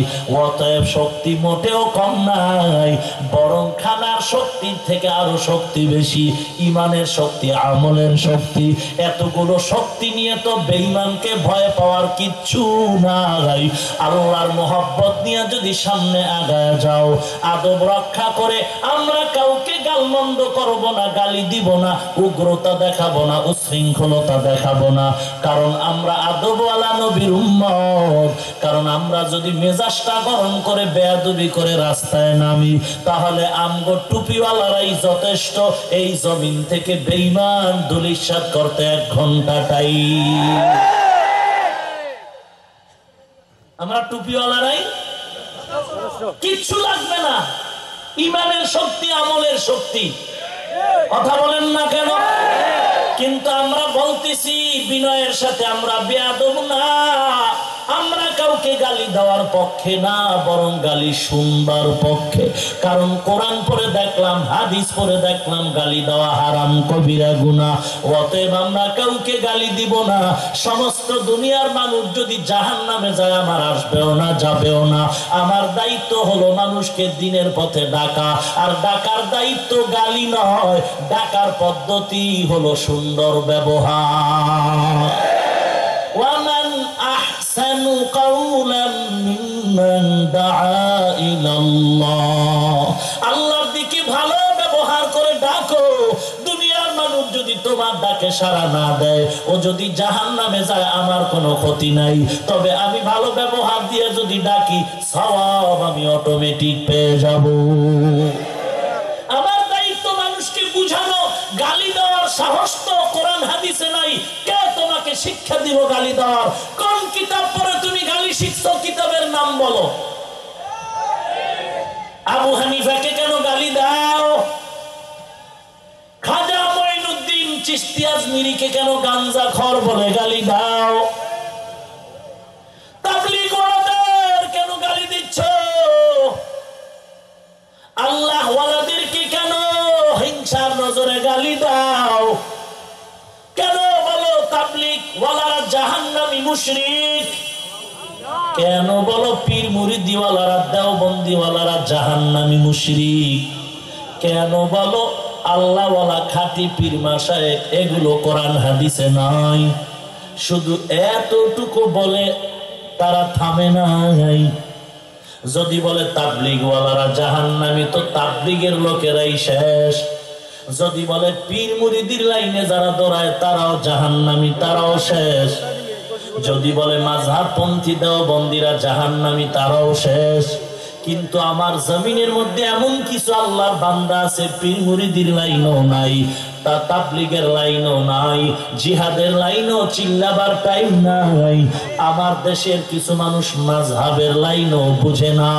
অতএব শক্তি মোটেও কম নাই, বরং খানার শক্তির থেকে আরো শক্তি বেশি, ইমানের শক্তি, আমলের শক্তি। এতগুলো শক্তি নিয়ে তো বেঈমানকে ভয় পাওয়ার কিচ্ছু নাই। আল্লাহর মোহাব্বত নিয়ে যদি সামনে আগায় যাও, আদব রক্ষা করে আমরা কাউকে গালমন্দ করব করব না, গালি দিব না, উগ্রতা দেখাবো না, উশৃঙ্খলতা দেখাবো না, কারণ আমরা আদবওয়ালা নবীর উম্মত। কারণ আমরা যদি মেজাজটা গরম করে বেয়াদবি করে রাস্তায় নামি, তাহলে আমগো টুপিওয়ালারাই যথেষ্ট এই জমিন থেকে বেঈমান ধূলিসাৎ করতে 1 ঘন্টাটাই। আমরা টুপিওয়ালারাই কিচ্ছু লাগবে না, ইমানের শক্তি, আমলের শক্তি। কথা বলেন না কেন? কিন্তু আমরা বলতেছি বিনয়ের সাথে, আমরা বেয়াদব না, আমরা কাউকে গালি দেওয়ার পক্ষে না, বরং গালি শুনবার পক্ষে। কারণ কোরআন পড়ে দেখলাম, হাদিস পড়ে দেখলাম গালি দেওয়া হারাম, কবিরা গুনাহ। অতএব আমরা কাউকে গালি দিব না। সমস্ত দুনিয়ার মানুষ যদি জাহান্নামে যায়, আমার আসবেও না, যাবেও না। আমার দায়িত্ব হলো মানুষকে দিনের পথে ডাকা, আর ডাকার দায়িত্ব গালি নয়, ডাকার পদ্ধতি হলো সুন্দর ব্যবহার। ওয়ামান আহসানু কাওলাম মিম্মান দাআ ইলাল্লাহ। আল্লাহর দিকে ভালো ব্যবহার করে ডাকো। দুনিয়ার মানুষ যদি তোমার ডাকে সাড়া না দেয়, ও যদি জাহান্নামে যায়, আমার কোনো ক্ষতি নাই। তবে আমি ভালো ব্যবহার দিয়ে যদি ডাকি, সওয়াব আমি অটোমেটিক পেয়ে যাব। আমার দায়িত্ব মানুষকে বুঝানো। গালি দেওয়ার সাহস তো কোরআন হাদিসে নাই। কে তোমাকে শিক্ষা দিব গালি দেওয়ার? কোন কিতাব পড়ে তুমি গালি শিখছো? কিতাবের নাম বলো। আবু হানিফাকে কেন গালি দাও? খাজা মঈনুদ্দিন চিশতি আজমিরিকে কেন গাঞ্জাখোর বলে গালি দাও? তাবলীগ ওয়ালাদের কেন গালি দিচ্ছ? আল্লাহ ওয়ালাদেরকে কেন হিংসার নজরে গালি দাও? কেন বলো তাবলীগ ওয়ালারা জাহান্নামী মুশরিক? কেন বলো পীর মুরিদি ওয়ালারা, দেওবন্দি ওয়ালারা জাহান্নামী মুশরিক? কেন বলো আল্লাহ ওয়ালা খাঁটি পীর মাশায়েখ এগুলো কোরআন হাদিসে নাই? শুধু এতটুকু বলে তারা থামে নাই। যদি বলে তাবলীগ ওয়ালারা জাহান্নামী, তো তাবলীগের লোকেরাই শেষ। যদি বলে পীর মুরিদির লাইনে যারা দৌড়ায় তারাও জাহান্নামী, তারাও শেষ। যদি বলে মাযহাবপন্থী দেওবন্দীরা জাহান্নামী, তারাও শেষ। কিন্তু আমার জমিনের মধ্যে এমন কিছু আল্লাহর বান্দা আছে, পীর মুরিদির লাইনও নাই, তা তাবলীগের লাইনও নাই, জিহাদের লাইনও চিল্লাবার টাইম নাই। আমার দেশের কিছু মানুষ মাযহাবের লাইনও বুঝে না,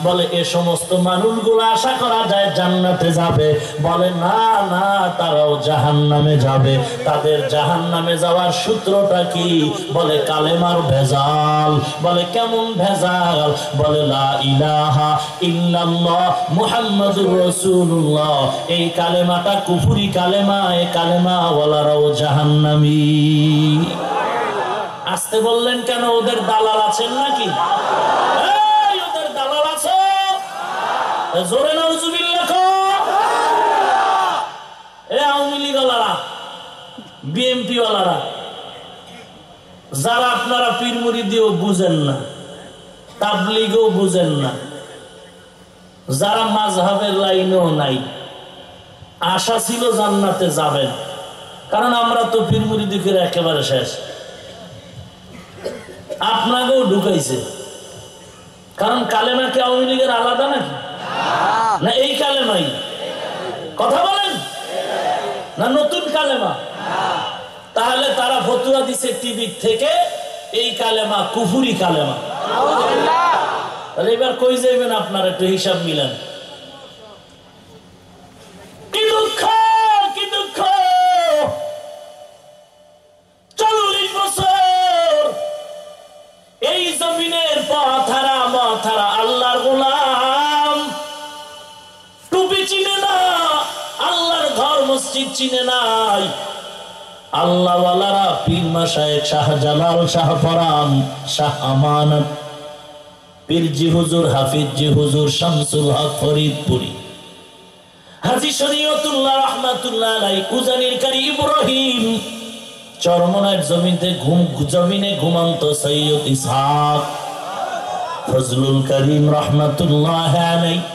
বলে এ সমস্ত মানুষগুলো আশা করা যায় জান্নাতে যাবে। বলে না না, তারাও জাহান্নামে যাবে। তাদের জাহান্নামে যাওয়ার সূত্রটা কি? বলে কালেমার ভেজাল। বলে কেমন ভেজাল? বলে লা ইলাহা ইল্লাল্লাহ মুহাম্মাদুর রাসূলুল্লাহ। এই কালেমাটা কুফরি কালেমা, এই কালেমা ওয়ালারাও জাহান্নামী। আসতে বললেন কেন? ওদের দালাল আছেন নাকি? এই ওদের দালাল আছে? জোরে নাউজুবিল্লাহ। এ আওয়ামী লীগ ওয়ালারা, বিএনপি ওয়ালারা, যারা আপনারা পীর মুরিদিও বুঝেন না, তাবলীগও বুঝেন না, যারা মাযহাবের লাইনেও নাই, আশা ছিল জান্নাতে যাবেন, কারণ আমরা তো পীর মুরিদি করে একেবারে শেষ। আপনাকেও ঢুকাইছে, কারণ কালেমা কি আওয়ামী লীগের আলাদা নাকি? না এই কালেমাই? কথা বলেন না, নতুন কালেমা? তাহলে তারা ফতুয়া দিছে টিভি থেকে, এই কালেমা কুফরি কালেমা। তাহলে এবার কই যাইবেন আপনারা? একটু হিসাব মিলান। কি দুঃখ, কি দুঃখ! 40 বছর এই জমিনের পথহারা মথহারা আল্লাহর গোলাম, টুপি চিনে না, আল্লাহর ঘর মসজিদ চিনে নাই। আল্লাহ ওয়ালারা পীর মাশায়েখ শাহজালাল, শাহ ফরান, শাহ আমানত, পীরজি হুজুর, হাফিজজি হুজুর, শামসুল হক ফরিদপুরি, হাজী শরীয়তুল্লাহ রাহমাতুল্লাহ আলাইহি, উজানির কারি ইব্রাহিম, চরমনার জমিনে ঘুমন্ত সৈয়দ ইসহাক, ফজলুল করিম রাহমাতুল্লাহ আলাইহি,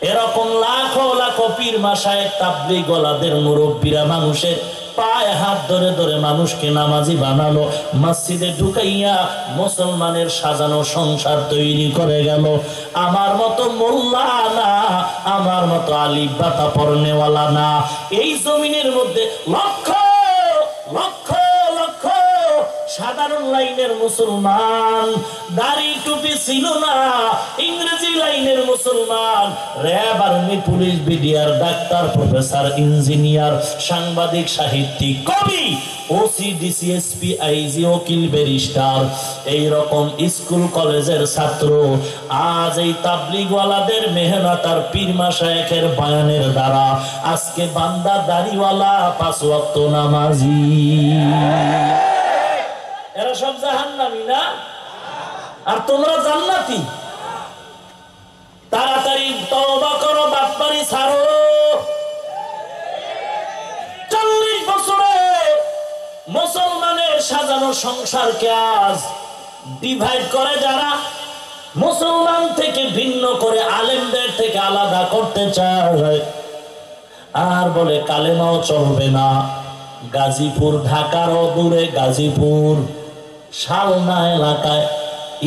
এরকম লাখো লাখো পীর মাশায়েখ তাবলীগ ওয়ালাদের মুরব্বীরা মানুষের পায়ে হাত ধরে ধরে মানুষকে নামাজি বানালো, মসজিদে ঢুকাইয়া মুসলমানের সাজানো সংসার তৈরি করে গেল। আমার মতো মোল্লা না, আমার মতো আলিফ বাতা পড়নেওয়ালা না, এই জমিনের মধ্যে লক্ষ লক্ষ লক্ষ সাধারণ লাইনের মুসলমান, দাড়ি টুপি ছিল না, ইংরেজি লাইনের মুসলমান, RAB, army, police, BDR, doctor, professor, engineer, সাংবাদিক, সাহিত্যিক, কবি, ওসি, ডিসি, এসপি, আইজি, উকিল, ব্যারিস্টার, এইরকম স্কুল কলেজের ছাত্র আজ এই তাবলীগ ওয়ালাদের মেহনত আর পীর মাশায়েখের বয়ানের দ্বারা আজকে বান্দা দাড়িওয়ালা, 5 ওয়াক্ত নামাজি। এরা সব জাহান্নামী না, আর তোমরা জান্নাতি। তাড়াতাড়ি তওবা করো, বাটপারি ছাড়ো। 40 বছরে মুসলমানের সাজানো সংসারকে আজ ডিভাইড করে যারা, মুসলমান থেকে ভিন্ন করে, আলেমদের থেকে আলাদা করতে চায়, আর বলে কালেমাও চলবে না। গাজীপুর, ঢাকারও দূরে গাজীপুর শালনা এলাকায়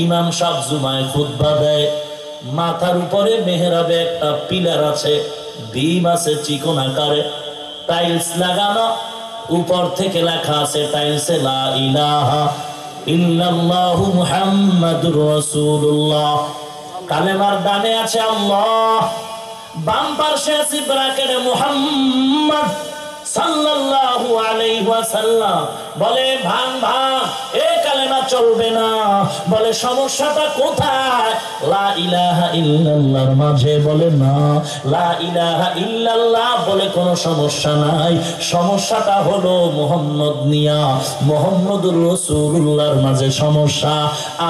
ইমাম সাহেব জুমায় খুতবা দেয়, মাথার উপরে মেহরাবে একটা পিলার আছে, বিম আছে চিকন আকারে, টাইলস লাগানো, উপর থেকে লেখা আছে টাইলসে লা ইলাহা ইল্লাল্লাহু মুহাম্মাদুর রাসূলুল্লাহ। কালেমার ডানে আছে আল্লাহ, বাম পাশে আছে ব্র্যাকেটে মুহাম্মদ সাল্লাল্লাহু আলাইহি ওয়াসাল্লাম। বলে ভাঙ ভাঙ, এ কালেমা চলবে না। বলে সমস্যাটা কোথায়? লা ইলাহা ইল্লাল্লাহর মাঝে। বলে না, লা ইলাহা ইল্লাল্লাহ বলে কোনো সমস্যা নাই, সমস্যাটা হলো মুহাম্মদ নিয়া, মুহাম্মদুর রাসূলুল্লাহর মাঝে সমস্যা।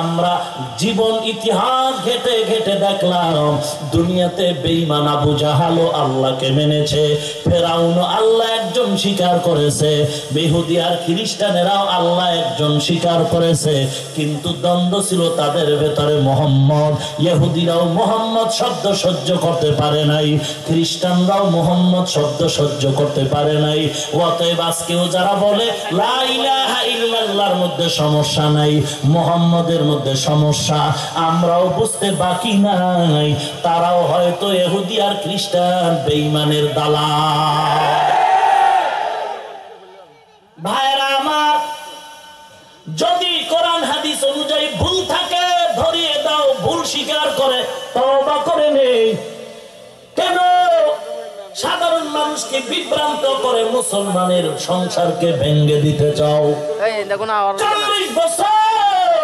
আমরা জীবন ইতিহাস ঘেটে ঘেটে দেখলাম দুনিয়াতে বেঈমান আবু জাহালও আল্লাহকে মেনেছে, ফেরাউন আল্লাহ একজন স্বীকার করেছে, ইহুদি আর খ্রিস্টানেরাও আল্লাহ একজন স্বীকার করেছে, কিন্তু দ্বন্দ্ব ছিল তাদের ভেতরে মুহাম্মদ। ইহুদিরাও মুহাম্মদ শব্দ সহ্য করতে পারে নাই, খ্রিস্টানরাও মুহাম্মদ শব্দ সহ্য করতে পারে নাই। অতএব আজকেও যারা বলে লা ইলাহা ইল্লাল্লাহর মধ্যে সমস্যা নাই, মুহাম্মদের মধ্যে সমস্যা, আমরাও বুঝতে বাকি নাই তারাও হয়তো ইহুদি আর খ্রিস্টান বেঈমানের দালাল। ভাইরা আমার, যদি কোরআন হাদিস অনুযায়ী ভুল থাকে ধরিয়ে দাও, ভুল স্বীকার করে তওবা করে নেই। কেন সাধারণ মানুষকে বিভ্রান্ত করে মুসলমানের সংসারকে ভেঙে দিতে চাও? 40 বছর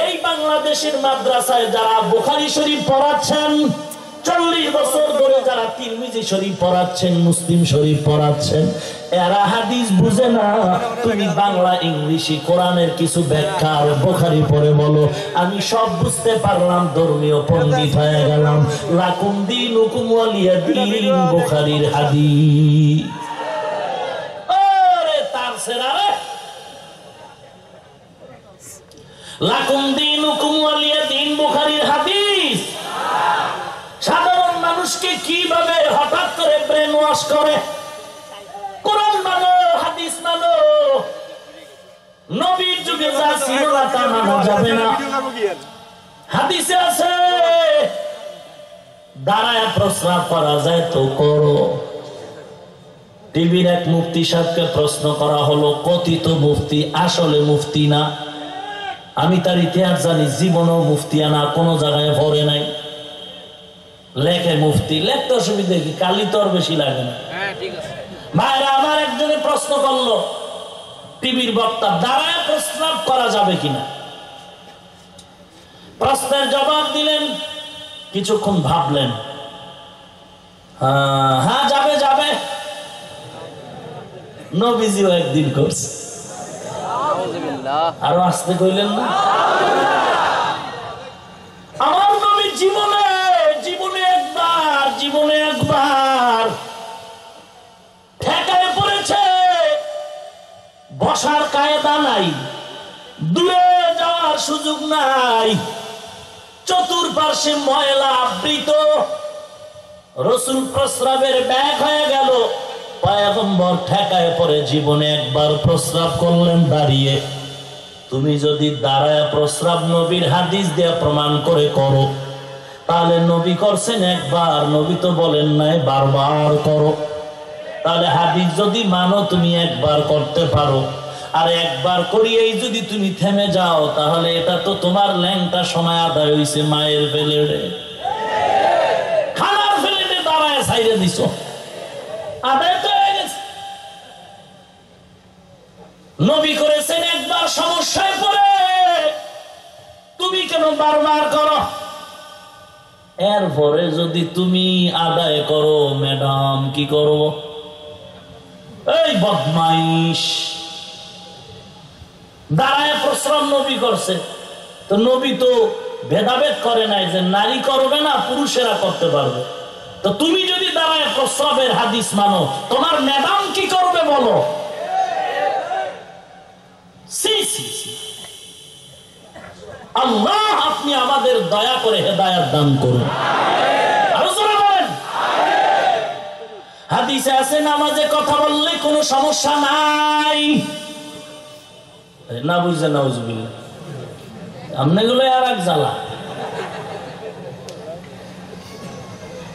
এই বাংলাদেশের মাদ্রাসায় যারা বুখারী শরীফ পড়াচ্ছেন, 40 বছর ধরে যারা তিরমিজি শরীফ পড়াচ্ছেন, মুসলিম শরীফ পড়াচ্ছেন, এরা হাদিস বুঝে না। তুমি বাংলা ইংলিশে কোরআনের কিছু ব্যাখ্যা আর বুখারী পড়ে বলো, আমি সব বুঝতে পারলাম, ধর্মীয় পণ্ডিত হয়ে গেলাম। লাকুম দীনুকুম ওয়ালিয়া দীন, বুখারীর হাদিস। ওরে তার সেরারে, লাকুম দীনুকুম ওয়ালিয়া দীন, বুখারীর হাদিস। সাধারণ মানুষকে কিভাবে হঠাৎ করে ব্রেন ওয়াশ করে, কোরআন মানো, হাদিস মানো, নবীর যুগে যা ছিল না তা মানা যাবে না। হাদিসে আছে দাঁড়ায় প্রস্রাব করা যায় তো করো। টিভির এক মুফতি সাহেবকে প্রশ্ন করা হলো, কথিত মুফতি আসলে মুফতি না, আমি তার ইতিহাস জানি, জীবনও মুফতিয়ানা কোনো জায়গায় ভরে নাই, লেখে মুফতি, লেখতে অসুবিধা কি, কালি তো আর বেশি লাগে না। ভাইরা আমার, একজনে প্রশ্ন করলো টিভির বক্তা, দাঁড়ায় প্রস্রাব করা যাবে কিনা। প্রশ্নের জবাব দিলেন, কিছুক্ষণ ভাবলেন, হ্যাঁ যাবে যাবে, নবীজিও একদিন করছে। আরো আসতে কইলেন না? আমার নবী জীবনে একবার ঠেকায় পড়েছে, বসার কায়দা নাই, দূরে যাওয়ার সুযোগ নাই, চতুর্পার্শ্বে ময়লা আবৃত, রসুল প্রস্রাবের ব্যাগ হয়ে গেল, পয়গম্বর ঠেকায় পরে জীবনে একবার প্রস্রাব করলেন দাঁড়িয়ে। তুমি যদি দাঁড়ায় প্রস্রাব নবীর হাদিস দিয়ে প্রমাণ করে করো, তাহলে নবী করছেন একবার, নবী তো বলেন নাই বারবার করো। তাহলে হাদিস যদি মানো তুমি একবার করতে পারো, আর একবার করিয়েই যদি তুমি থেমে যাও, তাহলে এটা তো তোমার ল্যাংটা সময় আদায় হয়েছে মায়ের প্লেটে, খানার প্লেটে দাঁড়ায় ছাইরে দিছ, আদায় তো হয়ে গেছে। নবী করেছেন একবার, সমস্যায় পড়ে তুমি কেন বারবার করো? এরপরে যদি তুমি আদায় করো, ম্যাডাম কি করব? এই বদমাইশ, দাঁড়ায় প্রস্রাব নবী করছে, তো নবী তো ভেদাভেদ করে নাই যে নারী করবে না পুরুষেরা করতে পারবে। তো তুমি যদি দাঁড়ায় প্রস্রাবের হাদিস মানো, তোমার ম্যাডাম কি করবে বলো? আল্লাহ আপনি আমাদের দয়া করে হেদায়েত দান করুন। আরো জোরে বলেন। হাদিসে আছে নামাজে কথা বললে কোনো সমস্যা নাই, না বুঝছে নাউজুবিল্লাহ, আপনি গুলো আর এক জ্বালা।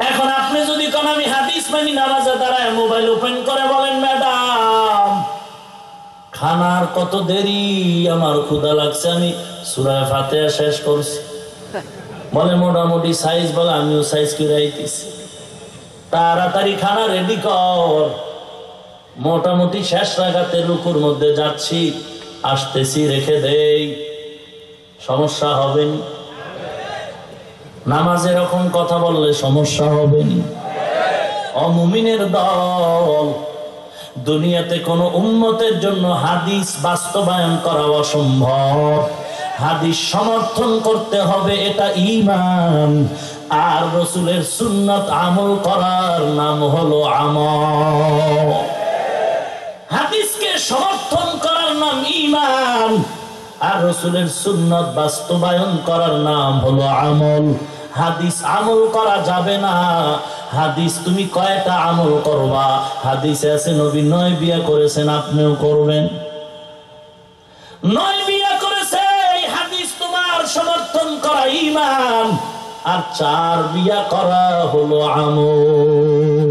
এখন আপনি যদি কোন আমি হাদিস মানি, নামাজে দাঁড়ায় মোবাইল ওপেন করে বলেন ম্যাডাম খানার কত দেরি, আমার ক্ষুধা লাগছে, আমি সূরা ফাতিহা শেষ করছি, বলে মোটামুটি সাইজ, বলে আমিও সাইজ করে আইতেছি, তাড়াতাড়ি খানা রেডি কর, মোটামুটি শেষ রাকাতে রুকুর মধ্যে যাচ্ছি, আসতেছি, রেখে দেই, সমস্যা হবে না। নামাজ এরকম কথা বললে সমস্যা হবে না। অমুমিনের দল, দুনিয়াতে কোন উম্মতের জন্য হাদিস বাস্তবায়ন করা অসম্ভব, হাদিস সমর্থন করতে হবে, এটা ঈমান। আর রাসূলের সুন্নাত আমল করার নাম হলো আমল। হাদিসকে সমর্থন করার নাম ঈমান, আর রাসূলের সুন্নাত বাস্তবায়ন করার নাম হলো আমল। হাদিস আমল করা যাবে না। হাদিস তুমি কয়টা আমল করবা? হাদিসে আছে নবী 9 বিয়ে করেছেন, আপনিও করবেন। 9 বিয়ে করেছে, এই হাদিস তোমার সমর্থন করা ঈমান, আর 4 বিয়ে করা হলো আমল।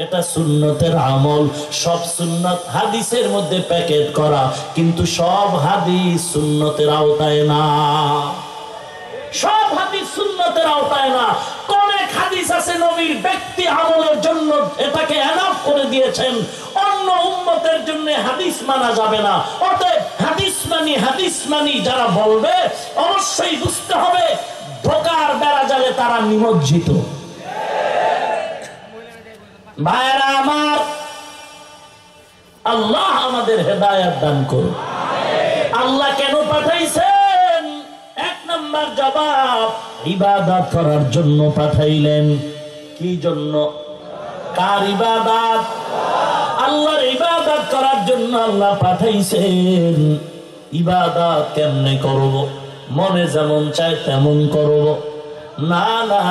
এটা সুন্নতের আমল। সব সুন্নত হাদিসের মধ্যে প্যাকেট করা, কিন্তু সব হাদিস সুন্নতের আওতায় না। সব হাদিস সুন্নতের আওতায় না। অনেক হাদিস আছে নবীর ব্যক্তি আমলের জন্য এটাকে এনাফ করে দিয়েছেন, অন্য উম্মতের জন্য হাদিস মানা যাবে না। অতএব হাদিস মানি যারা বলবে, অবশ্যই বুঝতে হবে ধোঁকার বেড়াজালে তারা নিমজ্জিত। ভাইরা আমার, আল্লাহ আমাদের হেদায়েত দান করুন। আল্লাহ কেন পাঠাইছেন? 1 নাম্বার জবাব, ইবাদত করার জন্য পাঠাইলেন। কি জন্য? কার ইবাদত? আল্লাহর ইবাদত করার জন্য আল্লাহ পাঠাইছেন। ইবাদত কেমনে করব? মনে যেমন চায় তেমন করব না, না।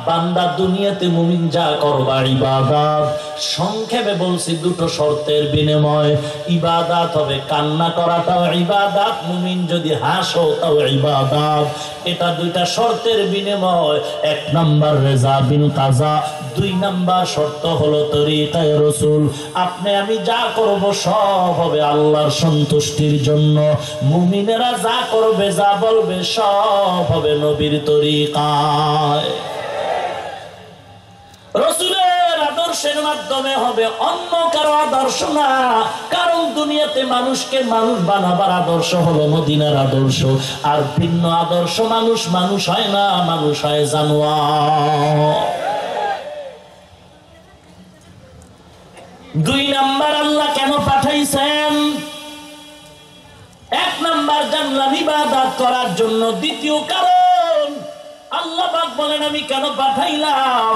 বান্দা দুনিয়াতে মুমিন যা করবার ইবাদত, সংক্ষেপে বলছি দুটো শর্তের বিনিময়। ইবাদত হবে কান্না করাটাও ইবাদত, মুমিন যদি হাসো তাও ইবাদত। এটা 2টা শর্তের বিনিময়। 1 নাম্বার রেজা বিল কাজা, 2 নাম্বার শর্ত হলো তরিকায়ে রাসূল। আপনি আমি যা করব সব হবে আল্লাহর সন্তুষ্টির জন্য। মুমিনেরা যা করবে, যা বলবে সব হবে নবীর তরিকায়। রাসূলের আদর্শের মাধ্যমে হবে, অন্য কারো আদর্শ না। কারণ দুনিয়াতে মানুষকে মানুষ বানাবার আদর্শ হলো মদিনার আদর্শ, আর ভিন্ন আদর্শ মানুষ হয় না, মানুষ হয় জানোয়ার। 2 নাম্বার আল্লাহ কেন পাঠাইছেন? 1 নাম্বার জানলাম ইবাদত করার জন্য। দ্বিতীয় কারণ, আল্লাহ পাক বলেন আমি কেন পাঠাইলাম?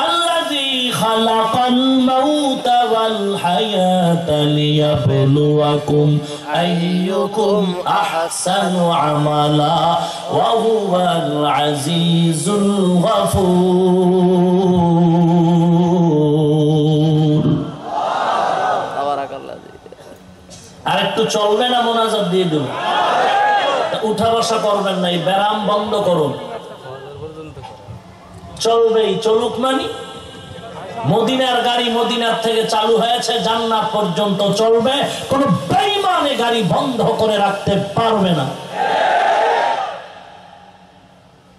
আল্লাযী খালাকাল মাউতা ওয়াল হায়াতা লিয়াবলুয়াকুম আইয়ুকুম আহসানু আমালা ওয়া হুয়াল আজিজুল গফুর। আর একটু চলবে না, মোনাজাত দিয়ে দেব। উঠা বসা করবেন না, এই ব্যারাম বন্ধ করুন। চলবেই, চলুক মানে মদিনার গাড়ি মদিনার থেকে চালু হয়েছে, জান্নাত পর্যন্ত চলবে। কোন বেঈমানে গাড়ি বন্ধ করে রাখতে পারবে না।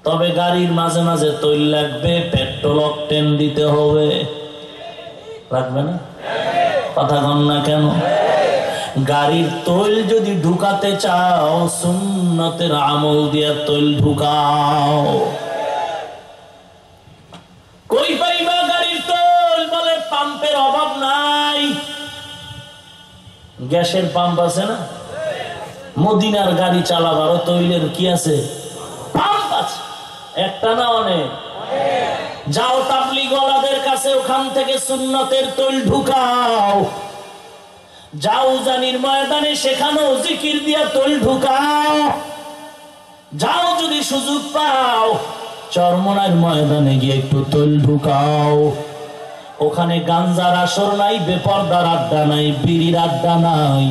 তবে গাড়ির মাঝে মাঝে তৈল লাগবে, পেট্রোল অকটেন দিতে হবে। লাগবে না? কথা কন না কেন? গাড়ির তৈল যদি ঢুকাতে চাও, সুন্নতের আমল দিয়ে তৈল ঢুকাও। কই পাইবা গাড়ির তৈল? বলে পাম্পের অভাব নাই, গ্যাসের পাম্প আছে না। মদিনার গাড়ি চালাবারও তৈলের কি আছে? পাম্প আছে। একটা না অনেক। যাও তাবলীগ ওয়ালাদের কাছে, ওখান থেকে সুন্নতের তৈল ঢুকাও। যাও জানির ময়দানে, সেখানেও জিকির দিয়া তৈল ঢুকাও। যাও যদি সুযোগ পাও চরমনার ময়দানে গিয়ে একটু তৈল ঢুকাও। ওখানে গাঞ্জার আসর নাই, বেপরদার আড্ডা নাই, বিড়ির আড্ডা নাই।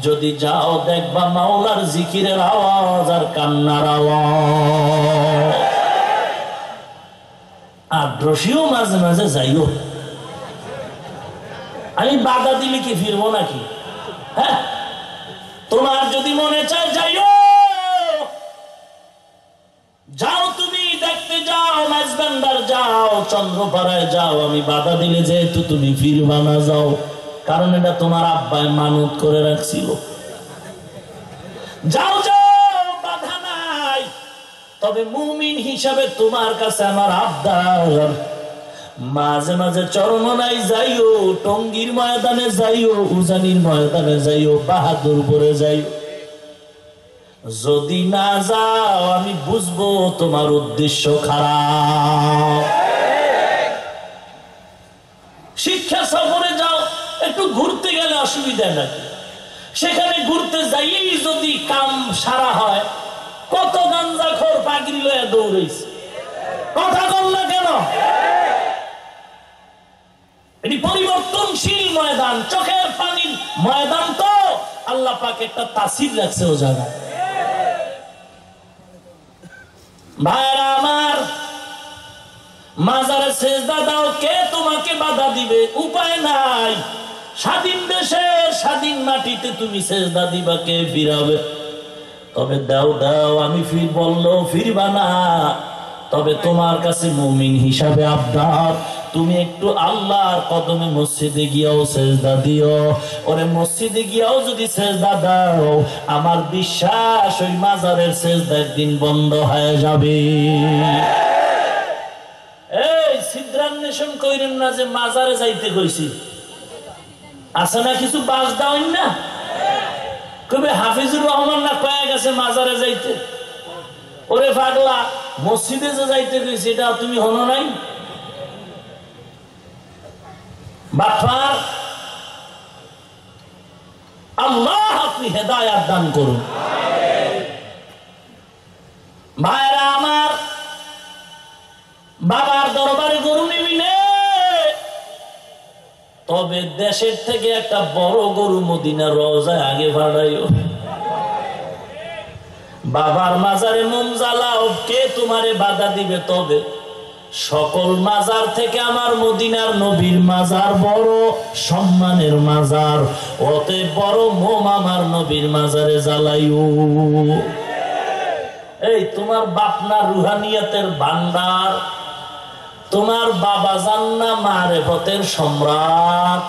যদি যাও দেখবা মাওলার জিকিরের আওয়াজ আর কান্নার আওয়াজ। আর রশিও মাঝে মাঝে যাইও। আমি বাধা দিলে কি ফিরবো নাকি? হ্যাঁ, তোমার যদি মনে চায় যাইও, যাও। তুমি দেখতে যাও, মাঝবান্ডার যাও, চন্দ্রপাড়ায় যাও। আমি বাধা দিলে যেহেতু তুমি ফিরবা না, যাও। কারণ এটা তোমার আব্বায় মানত করে রাখছিল। যাও যাও, বাধা নাই। তবে মুমিন হিসাবে তোমার কাছে আমার আবদার, মাঝে মাঝে চরমনায় যাইও, টঙ্গীর ময়দানে যাইও, উজানির ময়দানে যাইও, বাহাদুরপুরে যাইও। যদি না যাও আমি বুঝবো তোমার উদ্দেশ্য খারাপ। শিক্ষা সফরে যাও, একটু ঘুরতে গেলে অসুবিধা নাকি? সেখানে ঘুরতে যাইয়েই যদি কাম সারা হয়, কত গাঞ্জাখোর পাগড়ি লয়ে দৌড়াইছে। কথা বল না কেন? এটি পরিবর্তনশীল ময়দান, চোখের পানির ময়দান। তো আল্লাহ পাক একটা তাসির রাখছে ও জায়গায়। ভাইরা আমার, মাজারে সেজদা দাও, কে তোমাকে বাধা দিবে? উপায় নাই। স্বাধীন দেশের স্বাধীন মাটিতে তুমি সেজদা দিবা, কে ফিরাবে? তবে দাও দাও, আমি বললেও ফিরবা না। তবে তোমার কাছে মুমিন হিসাবে আবদার, তুমি একটু আল্লাহর কদমে মসজিদে গিয়াও সেজদা দিও। ওরে মসজিদে গিয়াও যদি সেজদা দাও, আমার বিশ্বাস ওই মাজারের সেজদা একদিন বন্ধ হয়ে যাবে। এই সিদ্ধান্বেষণ কইরেন না যে মাজারে যাইতে কইছি। আছে না কিছু বাস দাও না? কবে হাফিজুর রহমান না কয়ে গেছে মাজারে যাইতে? ওরে পাগলা, মসজিদে যে যাইতে কইছি এটা তুমি হনো নাই? বাটফার, আল্লাহ আপনি হেদায়াত দান করুন। ভাইরা আমার, বাবার দরবারে গরু নিবি নে, তবে দেশের থেকে একটা বড় গরু মদিনার রওজায় আগে ভাড়াইও। বাবার মাজারে মোম জ্বালাও, কে তোমারে বাধা দিবে? তবে সকল মাজার থেকে আমার মদিনার নবীর মাজার বড় সম্মানের মাজার। অতএব বড় মোম আমার নবীর মাজারে জ্বালাইও। এই তোমার বাপনা রুহানিয়াতের ভান্ডার, তোমার বাবা জান্না মারেফতের সম্রাট,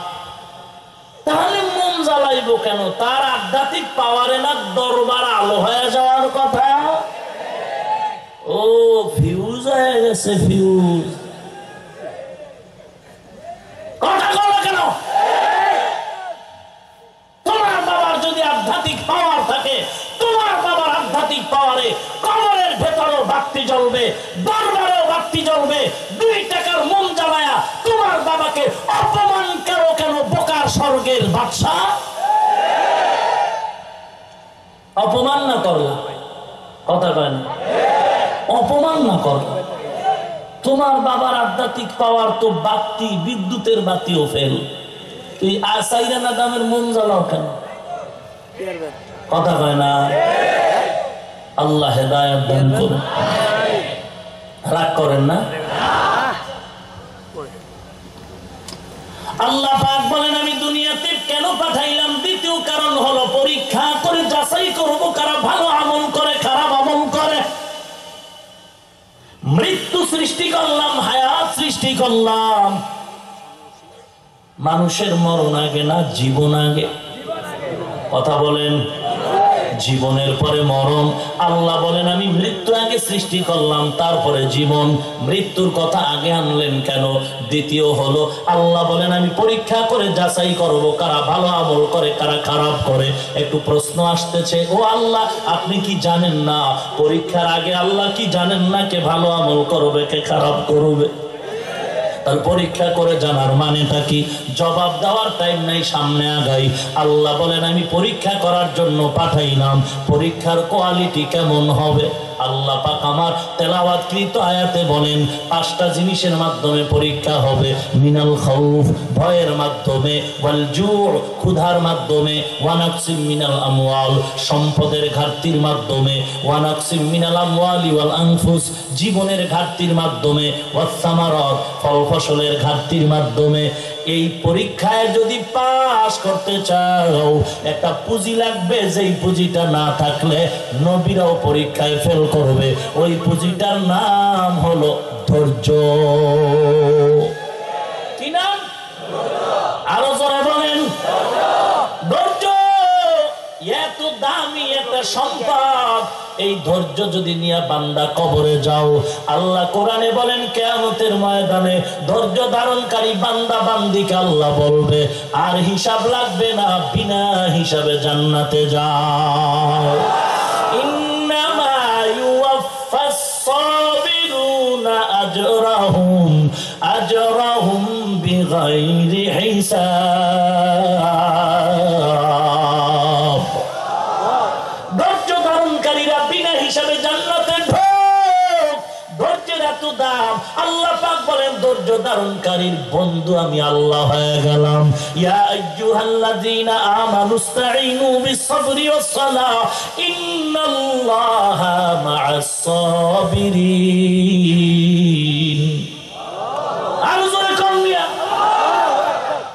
তাহলে মোম জ্বালাইবো কেন? তার আধ্যাত্মিক পাওয়ারে না দরবার আলো হয়ে যাওয়ার কথা। ও ফিউজ হয়ে গেছে, ফিউজ। কথা বলো কেন? তোমার বাবার যদি আধ্যাত্মিক পাওয়ার থাকে, তোমার বাবার আধ্যাত্মিক পাওয়ারে কবরের ভেতরেও বাতি জ্বলবে, দরবারেও বাতি জ্বলবে। 2 টাকার মোম জ্বালা আমাকে অপমান করো কেন বোকার স্বর্গের বাদশা? অপমান না করলা, কথা কয় না, অপমান না করলা। তোমার বাবার আধ্যাত্মিক পাওয়ার তো বাতি, বিদ্যুতের বাতিও ফেল। তুই আসাইরা না দামের মন জ্বালাও কেন? কথা কয় না। আল্লাহ হেদায়েত দান করুন। রাগ করেন না। আল্লাহ পাক বলেন আমি দুনিয়াতে কেন পাঠাইলাম? দ্বিতীয় কারণ হলো পরীক্ষা করে যাচাই করব কারা ভালো আমল করে, খারাপ আমল করে। মৃত্যু সৃষ্টি করলাম, হায়াত সৃষ্টি করলাম। মানুষের মরণ আগে না জীবন আগে? কথা বলেন। জীবনের পরে মরণ। আল্লাহ বলেন আমি মৃত্যু আগে সৃষ্টি করলাম, তারপরে জীবন। মৃত্যুর কথা আগে আনলেন কেন? দ্বিতীয় হলো আল্লাহ বলেন আমি পরীক্ষা করে যাচাই করব কারা ভালো আমল করে, কারা খারাপ করে। একটু প্রশ্ন আসতেছে, ও আল্লাহ আপনি কি জানেন না পরীক্ষার আগে আল্লাহ কি জানেন না কে ভালো আমল করবে কে খারাপ করবে? তার পরীক্ষা করে জানার মানেটা কি? জবাব দেওয়ার টাইম নাই, সামনে আগাই। আল্লাহ বলেন আমি পরীক্ষা করার জন্য পাঠাইলাম, পরীক্ষার কোয়ালিটি কেমন হবে? আল্লাহ পাক আমার তেলাওয়াতকৃত আয়াতে বলেন 5টা জিনিসের মাধ্যমে পরীক্ষা হবে। মিনাল খাউফ, ভয়ের মাধ্যমে, ওয়াল জু', ক্ষুধার মাধ্যমে, ওয়া নাকসিম মিনাল আমওয়াল, সম্পদের ঘাটতির মাধ্যমে, ওয়া নাকসিম মিনাল আমওয়ালি ওয়াল আনফুস, জীবনের ঘাটতির মাধ্যমে, ওয়াস সামারাত, ফল ফসলের ঘাটতির মাধ্যমে। এই পরীক্ষায় যদি পাস করতে চাও একটা পুঁজি লাগবে, যেই পুঁজিটা না থাকলে নবীরাও পরীক্ষায় ফেল করবে। ওই পুঁজিটার নাম হলো ধৈর্য। কি নাম? আরো জোরে বলেন। ধৈর্য এত দামি একটা সম্পদ। এই ধৈর্য যদি নিয়ে বান্দা কবরে যাও, আল্লাহ কোরআনে বলেন কিয়ামতের ময়দানে ধৈর্য ধারণকারী বান্দা বান্দিকে আল্লাহ বলবে আর হিসাব লাগবে না, বিনা হিসাবে জান্নাতে যাও। ইন্নামা ইউওয়াফাস সাবিরুনা আজরাহুম বিগাইরি হিসাব। ধৈর্য ধারণকারীরা বিনা হিসাবে জান্নাতে ঢোক। ধৈর্যের এত দাম। আল্লাহ পাক বলেন ধৈর্য ধারণকারীর বন্ধু আমি আল্লাহ হয়ে গেলাম। ইয়া আইয়ুহাল্লাযীনা আমানুস্তাঈনু বিস-সাবরি ওয়াস-সালাহ ইন্নাল্লাহা মা'আস-সাবিরিন। আর জোরে কোন মিয়া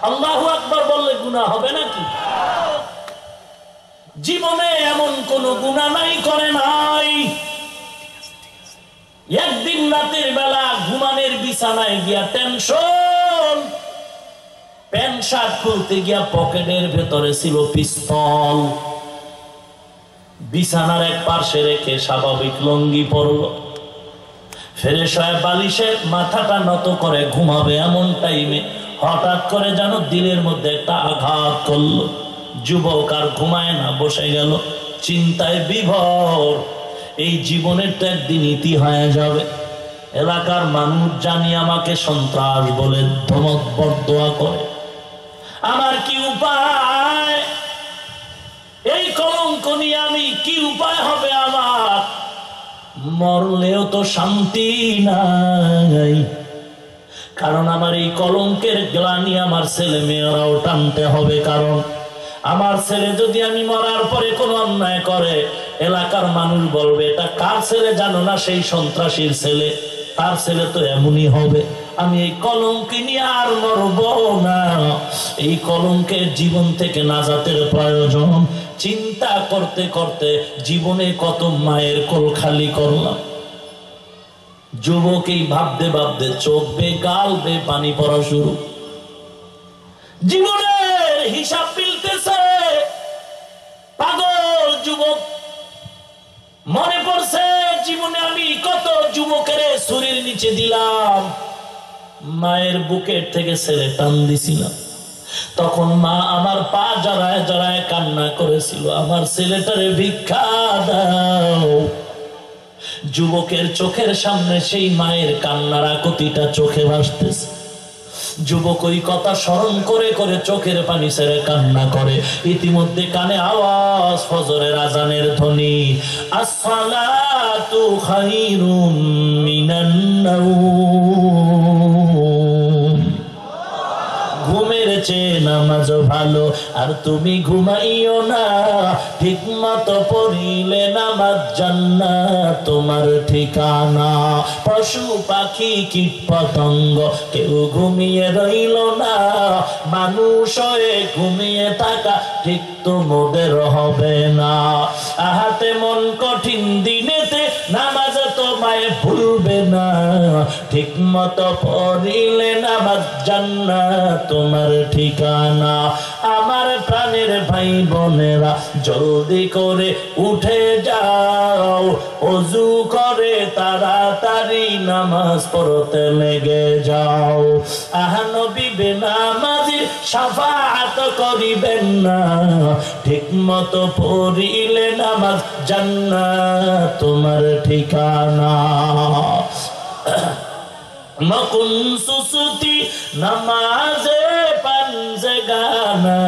আল্লাহু আকবার বললে গুনাহ হবে নাকি? জীবনে এমন কোন গুনাহ নাই করে নাই। একদিন রাতের বেলা ঘুমানের বিছানায় গিয়া টেনশন, প্যান্ট শার্ট খুলতে গিয়া পকেটের ভেতরে ছিল পিস্তল। বিছানার এক পাশে রেখে স্বাভাবিক লুঙ্গি পরল, ফ্রেশ হয়ে বালিশে মাথাটা নত করে ঘুমাবে এমন টাইমে হঠাৎ করে যেন দিলের মধ্যে একটা আঘাত করলো। যুবক আর ঘুমায় না, বসে গেল চিন্তায় বিভোর। এই জীবনের তো একদিন ইতি হয়ে যাবে। এলাকার মানুষ জানি আমাকে সন্ত্রাস বলে ধমক বরদোয়া করে। আমার কি উপায়? এই কলঙ্ক নিয়ে আমি কি উপায় হবে আমার? মরলেও তো শান্তি নাই, কারণ আমার এই কলঙ্কের গ্লানি আমার ছেলে মেয়েরাও টানতে হবে। কারণ আমার ছেলে যদি আমি মরার পরে কোনো অন্যায় করে, এলাকার মানুষ বলবে এটা কার ছেলে জানো না? সেই সন্ত্রাসীর ছেলে। তার ছেলে তো এমনই হবে। আমি এই কলঙ্ক নিয়ে আর মরব না। এই কলঙ্কের জীবন থেকে নাজাতের প্রয়োজন। চিন্তা করতে করতে জীবনে কত মায়ের কোল খালি করলাম। যুবক এই ভাবতে ভাবতে চোখ বে গাল বে পানি পড়া শুরু। জীবনের হিসাব মিলতেছে। পাগল যুবক, মনে পড়ছে জীবনে আমি কত যুবকের শরীর নিচে দিলাম, মায়ের বুকের থেকে ছেলে টান দিছিলাম। তখন মা আমার পা জড়ায় জড়ায় কান্না করেছিল, আমার ছেলেটারে ভিক্ষা দাও। যুবকের চোখের সামনে সেই মায়ের কান্নার আকুতিটা চোখে ভাসতেছে। যুবক ওই কথা স্মরণ করে করে চোখের পানি ছেড়ে কান্না করে। ইতিমধ্যে কানে আওয়াজ, ফজরের আজানের ধ্বনি, আসসালাতু খায়রুম মিনান নাওম, ঘুমের চেয়ে নামাজ ভালো, আর তুমি ঘুমাইও না, ঠিক মতো পড়িলে নামাজ জান্নাত তোমার ঠিকানা। পশু পাখি কীট পতঙ্গ কেউ ঘুমিয়ে রইল না, মানুষ হয়ে ঘুমিয়ে থাকা ঠিক তোমাদের হবে না। আহাতে মন কঠিন দিনেতে নামাজ তোমায় ভুলবে না, ঠিক মতো পড়িলে নামাজ জান্নাত তোমার ঠিকানা। আমার প্রাণের ভাই বোনেরা, জলদি করে উঠে যাও, ওযু করে তাড়াতাড়ি নামাজ পড়তে লেগে যাও। নবী বেনামাজি শাফাআত করিবেন না, ঠিক মতো পড়িলে নামাজ জান্নাত তোমার ঠিকানা। মকুন সুসুতি নামাজে পাঞ্জগানা,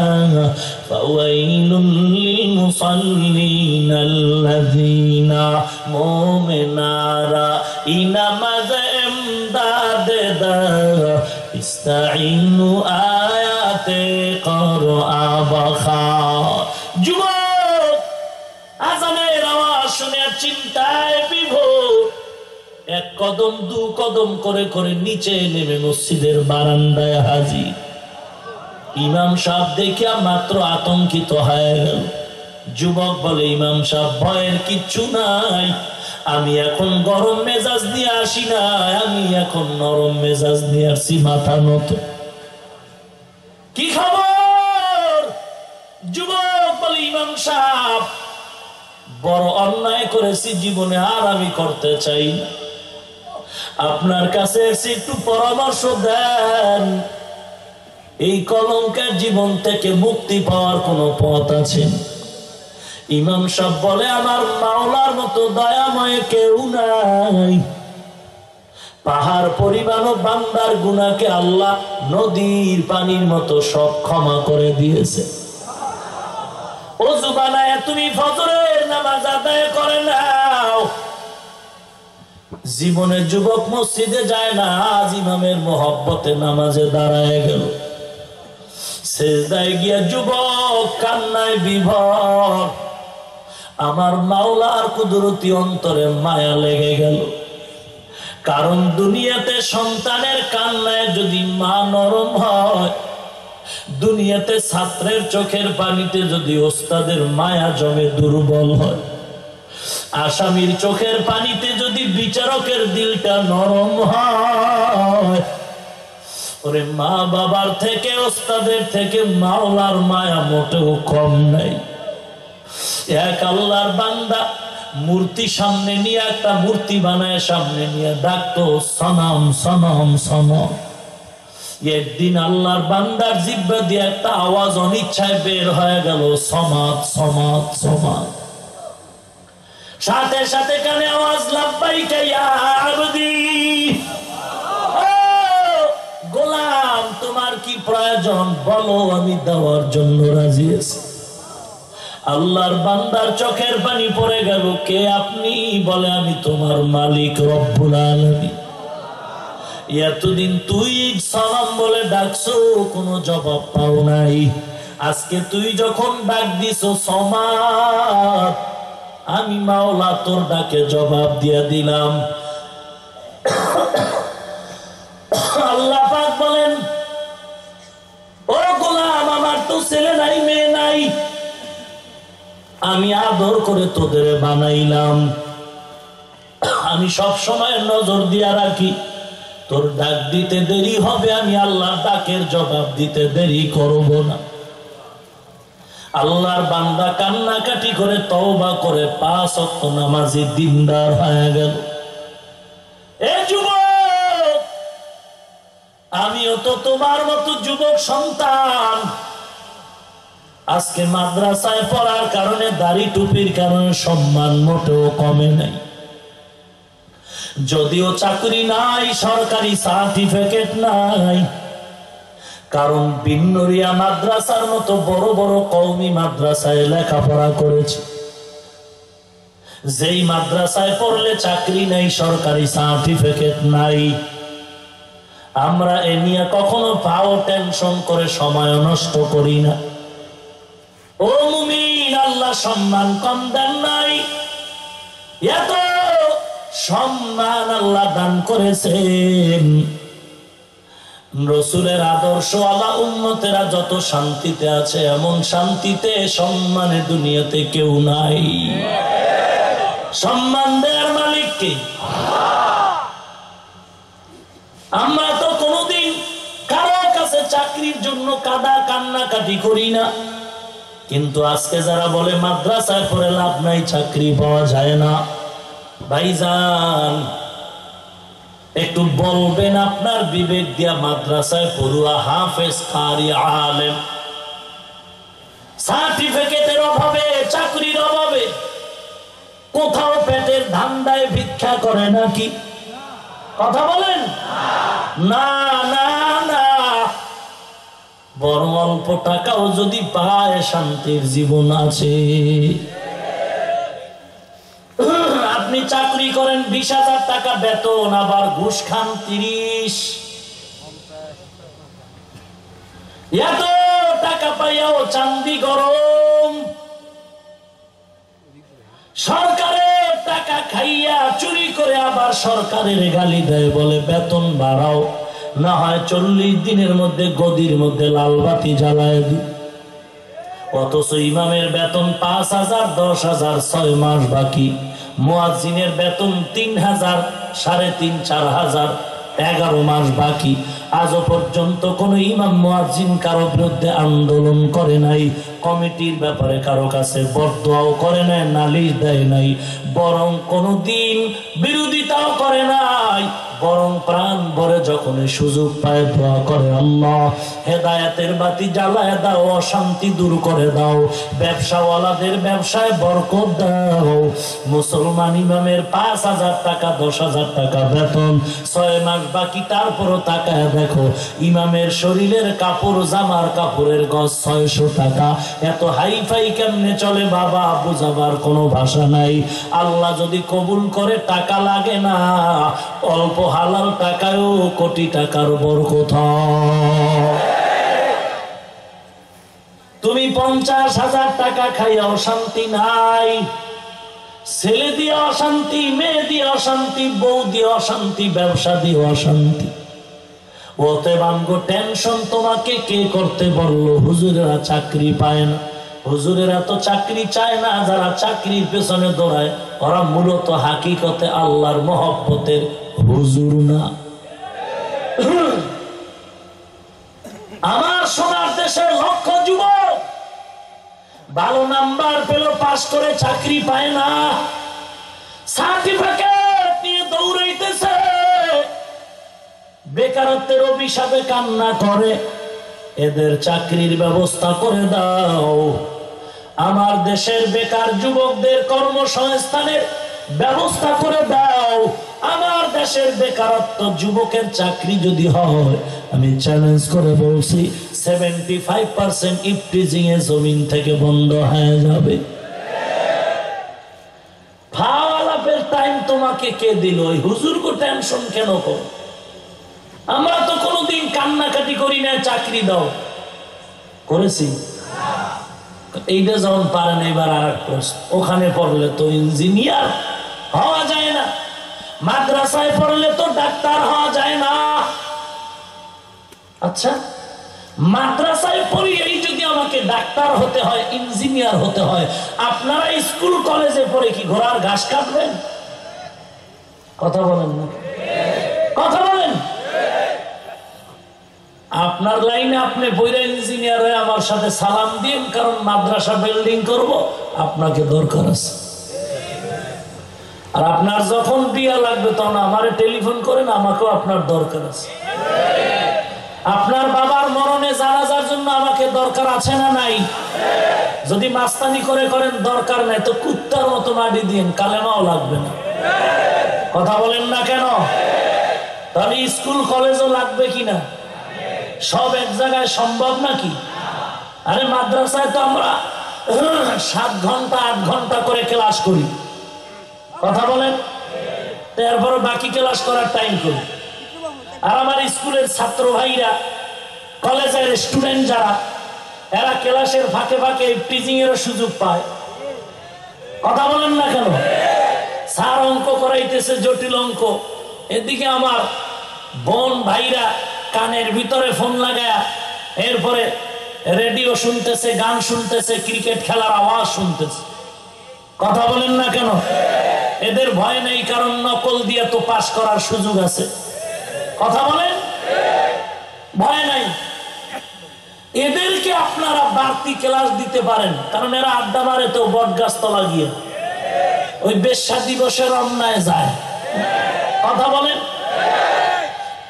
ফাওয়াইলুল লিল মুসাল্লিন আল্লাযিনা, মুমিনারা ই নামাজে ইমদাদ দাও, ইস্তাইনু আয়াতে করআ বাখা। যুবক আজানের আওয়াজ শুনে চিন্তায় বিভোর, এক কদম দু কদম করে করে নিচে নেমে মসজিদের বারান্দায় হাজির। ইমাম সাহেব দেখিয়া মাত্র আতঙ্কিত হয়ে গেল। যুবক বলে, ইমাম সাহেব ভয়ের কিচ্ছু নাই, আমি এখন গরম মেজাজ নিয়ে আসি না, আমি এখন নরম মেজাজ নিয়ে আসছি, মাথা নত। কি খবর? যুবক বলে, ইমাম সাহেব বড় অন্যায় করেছি জীবনে, আর আমি করতে চাই না, আপনার কাছে এসে একটু পরামর্শ দেন, এই কলঙ্কের জীবন থেকে মুক্তি পাওয়ার কোন পথ আছে? ইমাম সাহেব বলে, আমার মাওলার মতো দয়াময় কেউ নাই, পাহাড় পরিমাণ বান্দার গুনাহকে আল্লাহ নদীর পানির মতো সব ক্ষমা করে দিয়েছে। ওযু বানায় তুমি ফজরের নামাজ আদায় করে নাও। জীবনের যুবক মসজিদে যায় না, আজ ইমামের মোহব্বতে নামাজে দাঁড়ায় গেল। সেজদায় গিয়া যুবক কান্নায় বিভোর, আমার মাওলার কুদরতি অন্তরে মায়া লেগে গেল। কারণ দুনিয়াতে সন্তানের কান্নায় যদি মা নরম হয়, দুনিয়াতে ছাত্রের চোখের পানিতে যদি ওস্তাদের মায়া জমে দুর্বল হয়, আসামির চোখের পানিতে যদি বিচারকের দিলটা নরম হয়, ওরে মা বাবার থেকে ওস্তাদের থেকে মাওলার মায়া মোটেও কম নাই। এক আল্লাহর বান্দা মূর্তি সামনে নিয়ে, একটা মূর্তি বানায় সামনে নিয়ে ডাকতো, সনম সনম সনম। একদিন আল্লাহর বান্দার জিহ্বা দিয়ে একটা আওয়াজ অনিচ্ছায় বের হয়ে গেল, সমাদ সমাদ সমাদ। সাথে সাথে কানে আওয়াজ, লাব্বাইকা ইয়া আবদি, গোলাম তোমার কি প্রয়োজন বলো, আমি দেওয়ার জন্য রাজি আছি। আল্লাহর বান্দার চোখের পানি পড়ে গেল। কে আপনি? বলে, আমি তোমার মালিক রব্বুল আলামিন। এতদিন তুই সালাম বলে ডাকছো, কোনো জবাব পাও নাই, আজকে তুই যখন ডাক দিছো সমাদ, আমি মাওলা তোর ডাকে জবাব দিয়ে দিলাম। আল্লাহ পাক বলেন, ও গোলাম, আমার তো ছেলে নাই মেয়ে নাই, আমি আদর করে তোদের বানাইলাম, আমি সব সময় নজর দিয়া রাখি, তোর ডাক দিতে দেরি হবে, আমি আল্লাহর ডাকের জবাব দিতে দেরি করব না। আল্লাহর বান্দা কান্নাকাটি করে তওবা করে 5 ওয়াক্ত নামাজি দিনদার হয়ে গেল। এ যুবক, আমিও তো তোমার মতো যুবক সন্তান। আজকে মাদ্রাসায় পড়ার কারণে, দাড়ি টুপির কারণে সম্মান মোটেও কমে নাই। যদিও চাকরি নাই, সরকারি সার্টিফিকেট নাই, কারণ বিন্নুরিয়া মাদ্রাসার মতো বড় বড় কওমি মাদ্রাসায় লেখাপড়া করেছে। যেই মাদ্রাসায় পড়লে চাকরি নেই, সরকারি সার্টিফিকেট নাই, আমরা এ নিয়ে কখনো পাও টেনশন করে সময় নষ্ট করি না। ও মুমিন, আল্লাহ সম্মান কম দেন নাই, এত সম্মান আল্লাহ দান করেছেন। রসুলের আদর্শ আলা উম্মতেরা যত শান্তিতে আছে, এমন শান্তিতে সম্মানে দুনিয়াতে কেউ নাই। সম্মান দেওয়ার মালিক কে? আমরা তো কোনোদিন কারো কাছে চাকরির জন্য কান্নাকাটি করি না, কিন্তু আজকে যারা বলে মাদ্রাসায় পড়ে লাভ নাই, চাকরি পাওয়া যায় না, ভাইজান একটু বলবেন আপনার বিবেক দিয়া, মাদ্রাসায় পড়ুয়া হাফেজ কারি আলেম সার্টিফিকেটের অভাবে, চাকরির অভাবে কোথাও পেটের ধান্দায় ভিক্ষা করে নাকি? কথা বলেন না। না না, বড় অল্প টাকাও যদি পায় শান্তির জীবন আছে। আপনি চাকরি করেন 20,000 টাকা বেতন, আবার ঘুষ খান 30। এত টাকা পাইয়াও চান্দি গরম। সরকারের টাকা খাইয়া চুরি করে আবার সরকারের গালি দেয়, বলে বেতন বাড়াও, না হয় 40 দিনের মধ্যে গদির মধ্যে লাল বাতি জ্বালায় দি। অথচ ইমামের বেতন 5,000, 10,000, 6 মাস বাকি। মুয়াজ্জিনের বেতন 3,000, 3,500, 4,000, 11 মাস বাকি। আজও পর্যন্ত কোন ইমাম মুয়াজ্জিন কারো বিরুদ্ধে আন্দোলন করে নাই, কমিটির ব্যাপারে কারো কাছে বরদোয়াও করে নাই, নালিশ দেয় নাই, বরং কোনদিন বিরোধিতাও করে নাই, বরং প্রাণ ভরে যখন সুযোগ পায় দোয়া করে, আল্লাহ হেদায়েতের বাতি জ্বালায় দাও, অশান্তি দূর করে দাও, ব্যবসাওয়ালাদের ব্যবসায় বরকত দাও। মুসলমান ইমামের 5,000 টাকা, 10,000 টাকা বেতন, 6 মাস বাকি, তারপরও তাকায় দেখো ইমামের শরীরের কাপড়, জামার কাপড়ের গজ 600 টাকা। এত হাইফাই কেমনে চলে বাবা, বুঝাবার কোনো ভাষা নাই। আল্লাহ যদি কবুল করে টাকা লাগে না, অল্প হালাল টাকায়ও কোটি টাকার বরকত। তুমি 50,000 টাকা খাইয়াও শান্তি নাই, ছেলে দিয়ে অশান্তি, মেয়ে দিয়ে অশান্তি, বউ দিয়ে অশান্তি, ব্যবসা দিয়ে অশান্তি। ওতে বাঙ্গো টেনশন তোমাকে কে করতে বললো? হুজুরেরা চাকরি পায় না। হুজুরেরা তো চাকরি চায় না, যারা চাকরির পেছনে দৌড়ায় ওরা মূলত হাকিকতে আল্লাহর মহব্বতের হুজুর না। আমার সোনার দেশের লক্ষ যুবক ভালো নাম্বার পেল, পাস করে চাকরি পায় না, সার্টিফিকেট নিয়ে দৌড়াইতেছে, বেকারত্বের অভিশাপে কান্না করে। এদের চাকরির ব্যবস্থা করে দাও। আমার দেশের বেকার যুবকদের কর্মসংস্থানের ব্যবস্থা করে দাও। আমার দেশের বেকারত্ব যুবকের চাকরি যদি হয়, আমি চ্যালেঞ্জ করে বলছি 75% ইফটিজিং এ জমিন থেকে বন্ধ হয়ে যাবে। ফাওয়ালাপের টাইম তোমাকে কে দিল? ওই হুজুরকে টেনশন কেন কর? আমরা তো কোনোদিন কান্নাকাটি করি না চাকরি দাও, করেছি? এইটা যখন পারেন, এবার আর এক প্রশ্ন, ওখানে পড়লে তো ইঞ্জিনিয়ার হওয়া যায় না, মাদ্রাসায় পড়লে তো ডাক্তার হওয়া যায় না। আচ্ছা, মাদ্রাসায় পড়িয়েই যদি আমাকে ডাক্তার হতে হয়, ইঞ্জিনিয়ার হতে হয়, আপনারা স্কুল কলেজে পড়ে কি ঘোড়ার ঘাস কাটবেন? কথা বলেন না, কথা বলেন। আপনার লাইনে আপনি বইরা ইঞ্জিনিয়ার হয়ে আমার সাথে সালাম দিন, কারণ মাদ্রাসা বিল্ডিং করব, আপনাকে দরকার আছে। আর আপনার যখন বিয়া লাগবে তখন আমারে টেলিফোন করেন, আমাকেও আপনার দরকার আছে। আপনার বাবার মরণে জানাজার জন্য আমাকে দরকার আছে না নাই? যদি মাস্তানি করে করেন দরকার নাই, তো কুত্তার মতো মাটি দিন, কালেমাও লাগবে না। কথা বলেন না কেন? তাহলে স্কুল কলেজও লাগবে কিনা? সব এক জায়গায় সম্ভব নাকি? আরে মাদ্রাসায় তো আমরা 7 ঘন্টা 8 ঘন্টা করে ক্লাস করি, কথা বলেন, তারপরে বাকি ক্লাস করার টাইম করি। আর আমার স্কুলের ছাত্র ভাইরা, কলেজের স্টুডেন্ট যারা, এরা ক্লাসের ফাঁকে ফাঁকে টিচিং এর সুযোগ পায়, কথা বলেন না কেন? স্যার অঙ্ক করাইতেছে, জটিল অঙ্ক, এদিকে আমার বোন ভাইরা কানের ভিতরে ফোন লাগায় এরপরে রেডিও শুনতেছে, গান শুনতেছে, ক্রিকেট খেলার আওয়াজ শুনতেছে, কথা বলেন না কেন? এদের ভয় নেই, কারণ নকল দিয়ে তো পাস করার সুযোগ আছে, কথা বলেন, ভয় নাই। এদেরকে আপনারা বাড়তি ক্লাস দিতে পারেন, কারণ এরা আড্ডা মারে তো বটগাছ তলা গিয়ে, ওই বেশ্যা দিবসের অন্যায় যায়, কথা বলেন।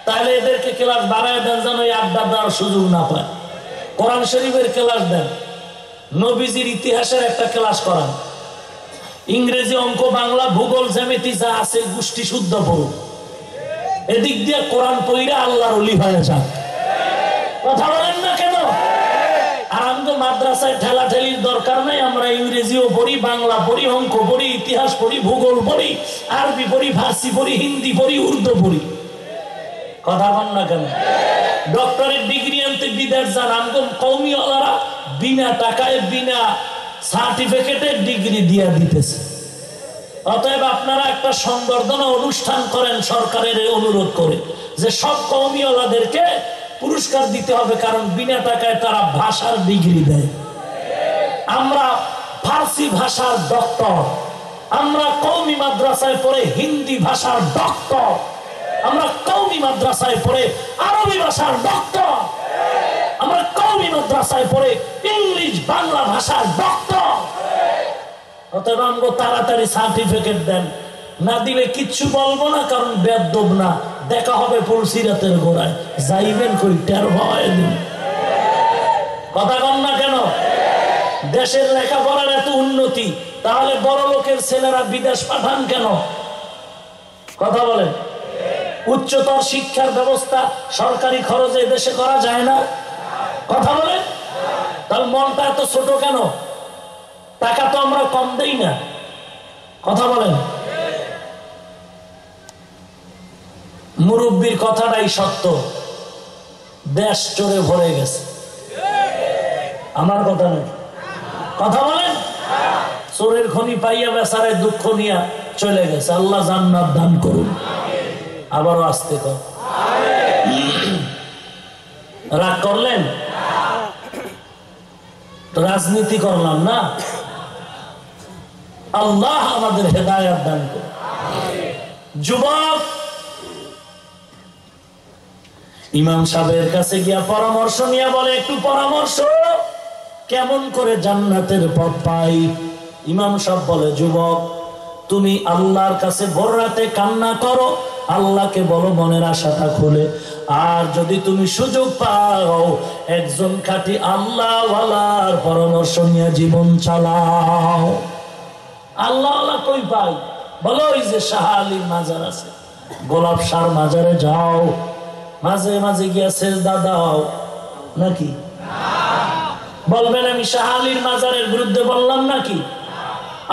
তাহলে এদেরকে ক্লাস বাড়ায় দেন, যেন ওই আড্ডা দেওয়ার সুযোগ না পায়। কোরআন শরীফের ক্লাস দেন, নবীজির ইতিহাসের একটা ক্লাস করান, ইংরেজি, অঙ্ক, বাংলা, ভূগোল, জ্যামিতি যা আছে গোষ্ঠী শুদ্ধ পড়ুন। এদিক দিয়ে কোরআন পড়িরা আল্লাহর ওলি হয়ে যান, কথা বলেন না কেন? আর আমাকে মাদ্রাসায় ঠেলাঠেলির দরকার নাই, আমরা ইংরেজিও পড়ি, বাংলা পড়ি, অঙ্ক পড়ি, ইতিহাস পড়ি, ভূগোল পড়ি, আরবি পড়ি, ফার্সি পড়ি, হিন্দি পড়ি, উর্দু পড়ি, কথা বল না কেন? ডক্টরের ডিগ্রি আনতে বিদেশ যান, আমাকে কওমিওয়ালারা বিনা টাকায় বিনা সার্টিফিকেটের ডিগ্রি দিয়ে দিতেছে। অতএব আপনারা একটা সংবর্ধনা অনুষ্ঠান করেন সরকারের অনুরোধ করে, যে সব কওমিওয়ালাদেরকে পুরস্কার দিতে হবে, কারণ বিনা টাকায় তারা ভাষার ডিগ্রি দেয়। আমরা ফার্সি ভাষার ডক্টর, আমরা কওমি মাদ্রাসায় পড়ে হিন্দি ভাষার ডক্টর, আমরা কওমি মাদ্রাসায় পড়ে আরবি ভাষার ডক্টর, আমরা কওমি মাদ্রাসায় পড়ে ইংলিশ বাংলা ভাষার ডক্টর। অতএব আমগো তাড়াতাড়ি সার্টিফিকেট দেন, না দিলে কিচ্ছু বলবো না, কারণ বেয়াদব না, দেখা হবে পুলসিরাতের গোড়ায়, যাইবেন কই টের ভয় দিন, কথা কন না কেন? দেশের লেখাপড়ার এত উন্নতি, তাহলে বড় লোকের ছেলেরা বিদেশ পাঠান কেন, কথা বলেন? উচ্চতর শিক্ষার ব্যবস্থা সরকারি খরচে দেশে করা যায় না, কথা বলেন? তাহলে মনটা এত ছোট কেন? টাকা তো আমরা কম দেই না, কথা বলেন? মুরব্বীর কথাটাই সত্য, দেশ চোরে ভরে গেছে, আমার কথা নেই, কথা বলেন? চোরের খনি পাইয়া বেচারে দুঃখ নিয়ে চলে গেছে, আল্লাহ জান্নাত দান করুন। আবারও আসতে কর, রাগ করলেন তো রাজনীতি করলাম না, আল্লাহ আমাদের হেদায়েত দান করুন। যুবক ইমাম সাহেবের কাছে গিয়া পরামর্শ নিয়ে বলে, একটু পরামর্শ, কেমন করে জান্নাতের পথ পাই? ইমাম সাহেব বলে, যুবক তুমি আল্লাহর কাছে ভোর রাতে কান্না করো, আল্লাহকে বলো মনের আশাটা খুলে, আর যদি তুমি সুযোগ পাও একজন খাঁটি আল্লাহওয়ালার পরামর্শ নিয়ে জীবন চালাও। আল্লাহওয়ালা কই পাই? বলো ওই যে শাহ আলীর মাজার আছে, গোলাপ শাহর মাজারে যাও, মাঝে মাঝে গিয়া সেজদা দাও, নাকি বলবেন আমি শাহ আলীর মাজারের বিরুদ্ধে বললাম নাকি?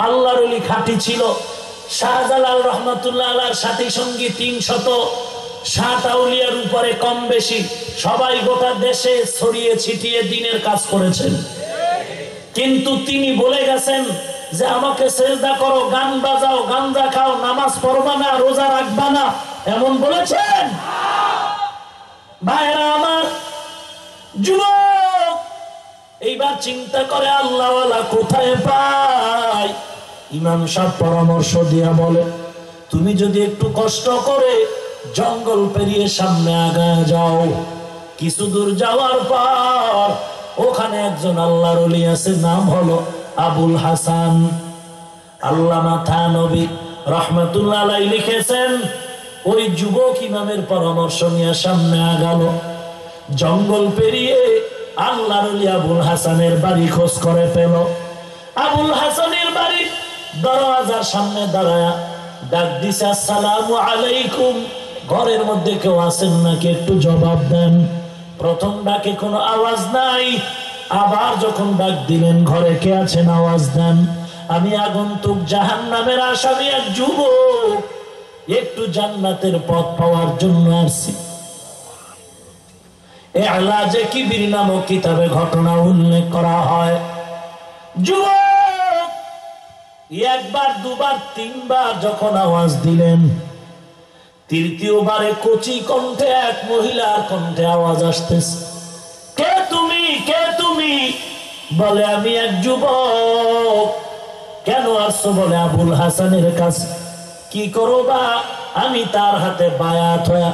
আল্লাহর ওলি খাঁটি ছিল, শাহজালাল রহমাতুল্লাহ আলাইহির সাথী সঙ্গী 360 আউলিয়ার উপরে কম বেশি সবাই গোটা দেশে ছড়িয়ে ছিটিয়ে দিনের কাজ করেছেন, কিন্তু তিনি বলে গেছেন যে আমাকে সেজদা করো, গান বাজাও, গাঞ্জা খাও, নামাজ পড়বা না, রোজা রাখবা না, এমন বলেছেন? ভাইরা আমার, যুবক এইবার চিন্তা করে আল্লাহওয়ালা কোথায় পাই? ইমাম সাহেব পরামর্শ দিয়া বলে, তুমি যদি একটু কষ্ট করে জঙ্গল পেরিয়ে সামনে আগায় যাও, কিছু দূর যাওয়ার পর ওখানে একজন আল্লাহর ওলি আছে, নাম হলো আবুল হাসান। আল্লামা থানবী রাহমাতুল্লাহ আলাইহি লিখেছেন, ওই যুবক ইমামের পরামর্শ নিয়ে সামনে আগালো, জঙ্গল পেরিয়ে আল্লাহর ওলি আবুল হাসানের বাড়ি খোঁজ করে পেল। আবুল হাসানের বাড়ি দরওয়াজার সামনে দাঁড়ায়া ডাক দিছে, আসসালামু আলাইকুম, ঘরের মধ্যে কেউ আছেন নাকি, একটু জবাব দেন। প্রথম ডাকে কোনো আওয়াজ নাই, আবার যখন ডাক দিলেন ঘরে কে আছেন আওয়াজ দেন, আমি আগন্তুক জাহান্নামের আসামি এক যুবক, একটু জান্নাতের পথ পাওয়ার জন্য আসছি। এলাজে কিবির নামক কিতাবে ঘটনা উল্লেখ করা হয়। যুবক একবার দুবার তিনবার যখন আওয়াজ দিলেন, তৃতীয়বারে কচি কণ্ঠে এক মহিলার কণ্ঠে আওয়াজ আসতেছে, কে তুমি, কে তুমি? বলে আমি এক যুবক। কেন আসছো? বলে আবুল হাসানের কাছে। কি করো বা? আমি তার হাতে বায়াত হয়ে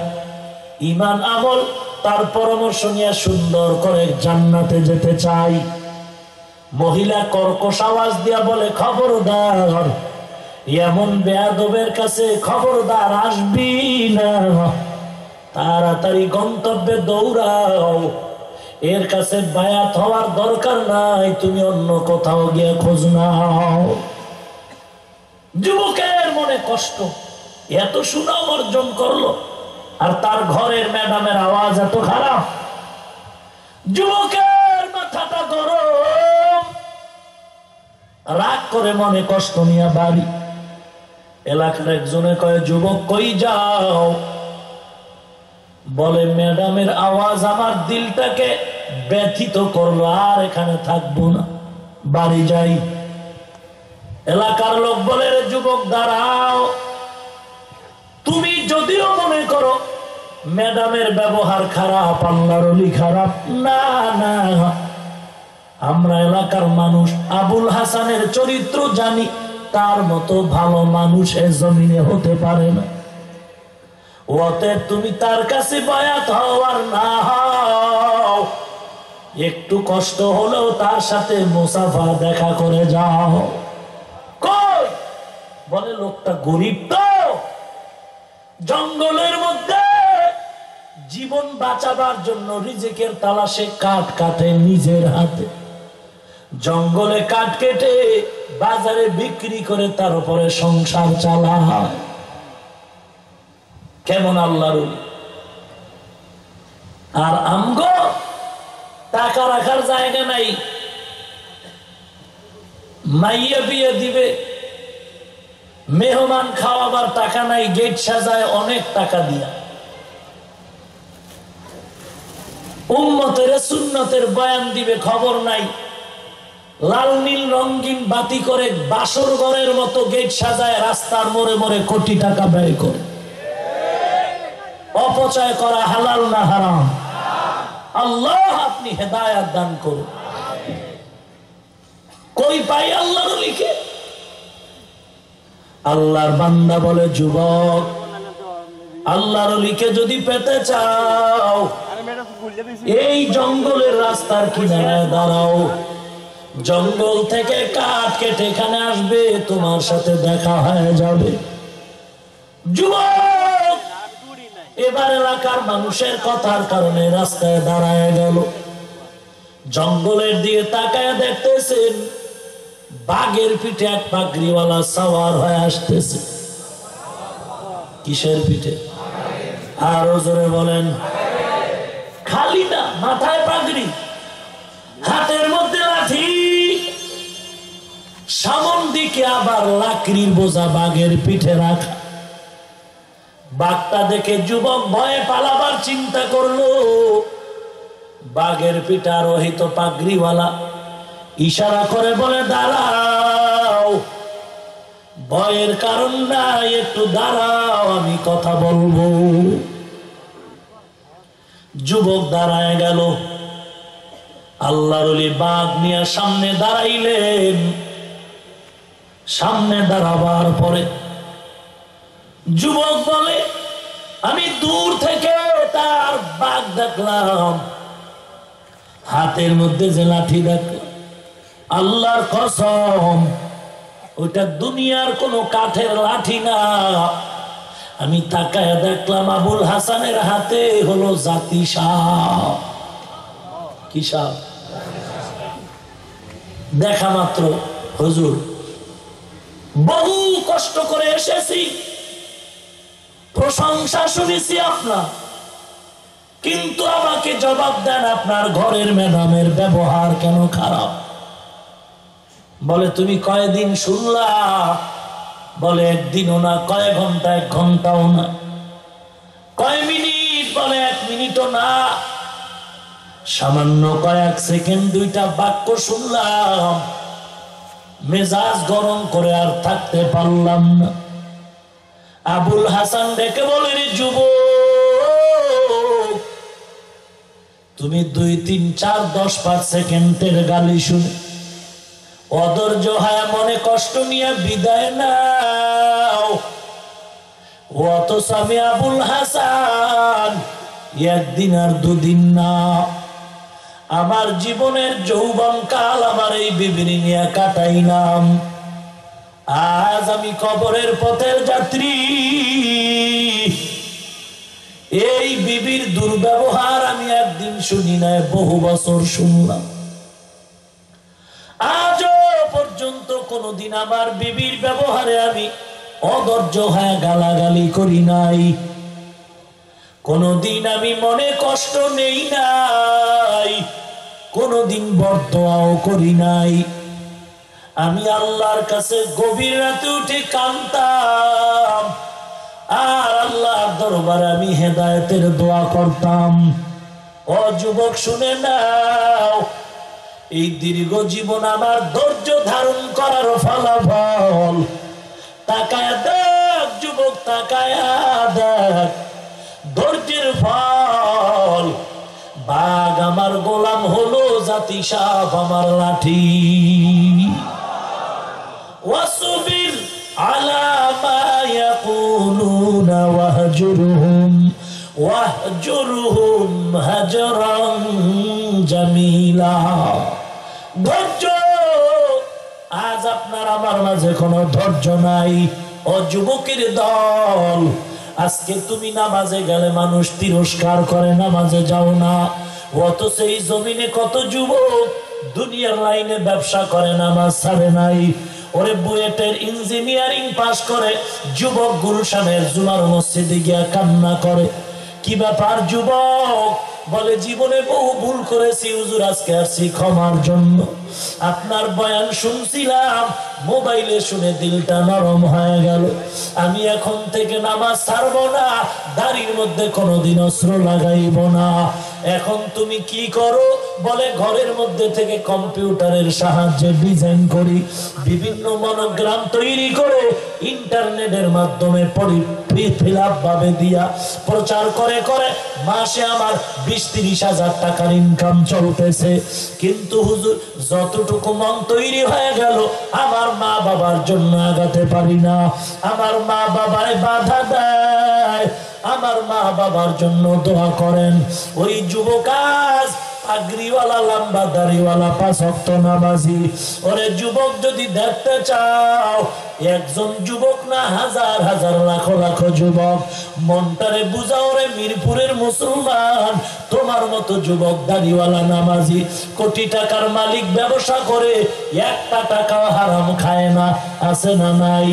ঈমান আমল তার পরামর্শ নিয়ে সুন্দর করে জান্নাতে যেতে চাই। মহিলা কর্কশ আওয়াজ দিয়া বলে, খবরদার, এমন বেয়াদবের কাছে খবরদার আসবি না, তাড়াতাড়ি গন্তব্যে দৌড়াও, এর কাছে বায়াত হওয়ার দরকার নাই, তুমি অন্য কোথাও গিয়ে খোঁজ নাও। যুবকের মনে কষ্ট, এত সুনাম অর্জন করলো আর তার ঘরের ম্যাডামের আওয়াজ এত খারাপ। যুবকের মাথাটা গরম, রাগ করে মনে কষ্ট নিয়ে বাড়ি। এলাকার একজনে কয়, যুবক কই যাও? বলে ম্যাডামের আওয়াজ আমার দিলটাকে ব্যথিত করলো, আর এখানে থাকবো না, বাড়ি যাই। এলাকার লোক বলে, যুবক দাঁড়াও, তুমি যদিও মনে করো ম্যাডামের ব্যবহার খারাপ, আল্লাহর ওলি খারাপ, না না, আমরা এলাকার মানুষ আবুল হাসানের চরিত্র জানি, তার মতো ভালো মানুষ এ জমিনে হতে পারে না। অতএব তুমি তার কাছে বায়াত হও আর না হও, একটু কষ্ট হলেও তার সাথে মুসাফা দেখা করে যাও। কই? বলে লোকটা গরিব তো, জঙ্গলের মধ্যে জীবন বাঁচাবার জন্য রিজিকের তালাশে কাঠ কাটে নিজের হাতে, জঙ্গলে কাঠ কেটে বাজারে বিক্রি করে তার উপরে সংসার চালায়। কেমন আল্লাহর ওলি। আর আমগো টাকা রাখার জায়গা নাই, মাইয়া বিয়ে দিবে, মেহমান খাওয়াবার টাকা নাই, গেট সাজায় অনেক টাকা দিয়া। উম্মতের সুন্নতের বয়ান দিবে, খবর নাই, লাল নীল রঙিন বাতি করে বাসর ঘরের মতো গেট সাজায় রাস্তার মোড়ে মোড়ে কোটি টাকা ব্যয় করে। অপচয় করা হালাল না হারাম? আল্লাহ আপনি হেদায়েত দান করুন। কই পাই আল্লাহর লিখে? আল্লাহর বান্দা বলে, যুবক, আল্লাহর লিখে যদি পেতে চাও এই জঙ্গলের রাস্তার কিনারায় দাঁড়াও, জঙ্গল থেকে কাঠ কেটে এখানে আসবে, তোমার সাথে দেখা হয়ে যাবে। যুবক এবার এলাকার মানুষের কথার কারণে রাস্তায় দাঁড়ায় গেল, জঙ্গলের দিকে তাকায় দেখতেছেন বাঘের পিঠে এক পাগড়িওয়ালা সাওয়ার হয়ে আসতেছে। কিসের পিঠে? আরো জোরে বলেন। খালি না, মাথায় পাগড়ি, হাতের মধ্যে লাঠি, সামন দিকে আবার লাকড়ির বোঝা বাঘের পিঠে রাখা। বাঘটা দেখে যুবক ভয়ে পালাবার চিন্তা করলো। বাঘের পিঠা রোহিত পাগড়িওয়ালা ইশারা করে বলে, দাঁড়াও, ভয়ের কারণ নাই, একটু দাঁড়াও, আমি কথা বলবো। যুবক দাঁড়ায় গেল। আল্লাহর ওলি বাঘ নিয়ে সামনে দাঁড়াইলেন। সামনে দাঁড়াবার পরে যুবক বলে, আমি দূর থেকে তার বাঘ দেখলাম, হাতের মধ্যে যে লাঠি দেখলাম, আল্লাহর কসম ওইটা দুনিয়ার কোন কাঠের লাঠি না। আমি তাকায় দেখলাম আবুল হাসানের হাতে হলো জাতি সাপ। কি সাপ? দেখা মাত্র, হুজুর বহু কষ্ট করে এসেছি, প্রশংসা শুনেছি আপনার, কিন্তু আমাকে জবাব দেন, আপনার ঘরের ম্যাডামের ব্যবহার কেন খারাপ? বলে তুমি কয়দিন শুনলা? বলে একদিনও না। কয় ঘন্টা? 1 ঘন্টাও না। কয় মিনিট? বলে 1 মিনিটও না। সামান্য কয়েক সেকেন্ড 2টা বাক্য শুনলাম, মেজাজ গরম করে আর থাকতে পারলাম না। আবুল হাসান ডেকে বলে, রে যুবক, তুমি 2, 3, 4, 10, 5 সেকেন্ডের গালি শুনে অধৈর্য হয় মনে কষ্ট নিয়ে বিদায় নাও। অথচ আমি আবুল হাসান 1 দিন আর 2 দিন না, আমার জীবনের যৌবন কাল আমার এই বিবির নিয়ে কাটাইলাম। আজ আমি কবরের পথের যাত্রী। এই বিবির দুর্ব্যবহার আমি একদিন শুনি না, বহু বছর শুনলাম। আজও পর্যন্ত কোনদিন আমার বিবির ব্যবহারে আমি অধৈর্য হয়ে গালাগালি করি নাই, কোনদিন আমি মনে কষ্ট নেই নাই, কোনদিন বরদোয়াও করি নাই। আমি আল্লাহর কাছে গভীর রাতে উঠে কাঁদতাম আর আল্লাহর দরবারে আমি হেদায়েতের দোয়া করতাম। ও যুবক শুনে নাও, এই দীর্ঘ জীবন আমার ধৈর্য ধারণ করার ফলাফল। তাকায়া দেখ যুবক, তাকায়া দেখ ধৈর্যের ফল। বাঘ আমার গোলাম হলো, জাতি সাপ আমার লাঠি। ওয়াসবির আলা মা ইয়াকুলুনা ওয়াহজুরহুম হাজরান জামিলা। ধৈর্য। আজ আপনার আমার মাঝে কোনো ধৈর্য নাই। ও যুবকের দল, আজকে তুমি নামাজে গেলে মানুষ তিরস্কার করে, নামাজে যাও না। অথচ এই জমিনে কত যুবক দুনিয়ার লাইনে ব্যবসা করে, নামাজ ছাড়ে নাই। ওরে বুয়েটের ইঞ্জিনিয়ারিং পাস করে যুবক গুলশানের জুমার মসজিদে গিয়া কান্না করে। কি ব্যাপার যুবক? বলে জীবনে বহু ভুল করেছি হুজুর, আজকে আসছি ক্ষমার জন্য। আপনার বয়ান শুনছিলাম, মোবাইলে শুনে দিলটা নরম হয়ে গেল। আমি এখন থেকে নামাজ ছাড়বো না, দাড়ির মধ্যে কোনোদিন অস্ত্র লাগাইব না। এখন তুমি কি করো? বলে ঘরের মধ্যে থেকে কম্পিউটারের সাহায্যে ডিজাইন করি, বিভিন্ন মনোগ্রাম তৈরি করে ইন্টারনেটের মাধ্যমে ফিলাপ ভাবে দিয়া প্রচার করে করে মাসে আমার 20-30 হাজার টাকার ইনকাম চলতেছে। কিন্তু হুজুর, যতটুকু মন তৈরি হয়ে গেল আমার মা বাবার জন্য আগাতে পারি না। আমার মা বাবায় বাধা দেয়, আমার মা বাবার জন্য দোয়া করেন। ওই যুবক আজ পাগড়িওয়ালা, লম্বা দাড়িওয়ালা, 5 ওয়াক্ত নামাজি। ওরে যুবক, যদি দেখতে চাও, একজন যুবক না, হাজার হাজার লাখ লাখ যুবক। মনটারে বুঝাও রে মিরপুরের মুসলমান, তোমার মতো যুবক দাড়িওয়ালা নামাজি, কোটি টাকার মালিক, ব্যবসা করে 1টা টাকাও হারাম খায় না, আছে না নাই?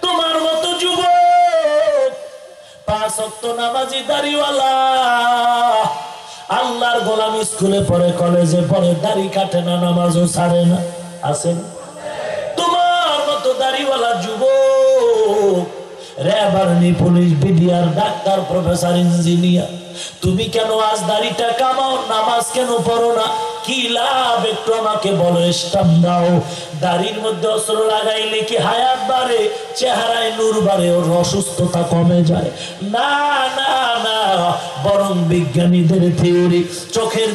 তোমার মতো যুবক 5 ওয়াক্ত নামাজি দাড়িওয়ালা, আল্লাহর গোলাম, স্কুলে পড়ে, কলেজে পড়ে, দাড়ি কাটে না, নামাজও ছাড়ে না, আছে না? তোমার মতো দাড়িওয়ালা যুবক, RAB, army, police, BDR, doctor, professor, engineer, তুমি কেন আজ দাড়িটা কামাও, নামাজ কেন পড়ো না? কি লাভ? একটু আমাকে বলো, স্টাম্প দাও। দাড়ির মধ্যে অস্ত্র লাগাইলে কি হায়াত বাড়ে, চেহারায় নূর বাড়ে, ওর অসুস্থতা কমে যায়? না না না, বরং বিজ্ঞানীদের থিওরি, চোখের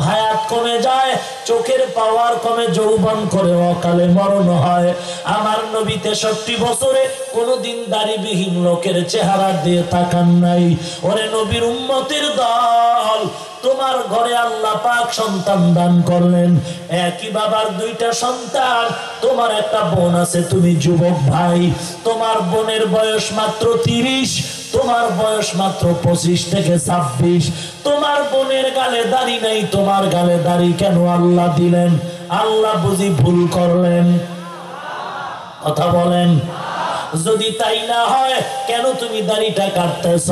হায়াত কমে যায়, চোখের পাওয়ার কমে, যৌবন করে অকালে মরণ হয়। আমার নবী 63 বছরে কোনদিন দাড়িবিহীন লোকের চেহারা দিয়ে তাকান নাই। ওরে নবীর উম্মতের দল, তোমার ঘরে আল্লাহ পাক সন্তান দান করলেন, একই বাবার 2টা সন্তান। তোমার একটা বোন আছে, তুমি যুবক ভাই, তোমার বোনের বয়স মাত্র 30, তোমার বয়স মাত্র 25 থেকে 26। তোমার বোনের গালে দাড়ি নাই, তোমার গালে দাড়ি কেন আল্লাহ দিলেন? আল্লাহ বুঝি ভুল করলেন? কথা বলেন। যদি তাই না হয় কেন তুমি দাড়িটা কাটতেছ?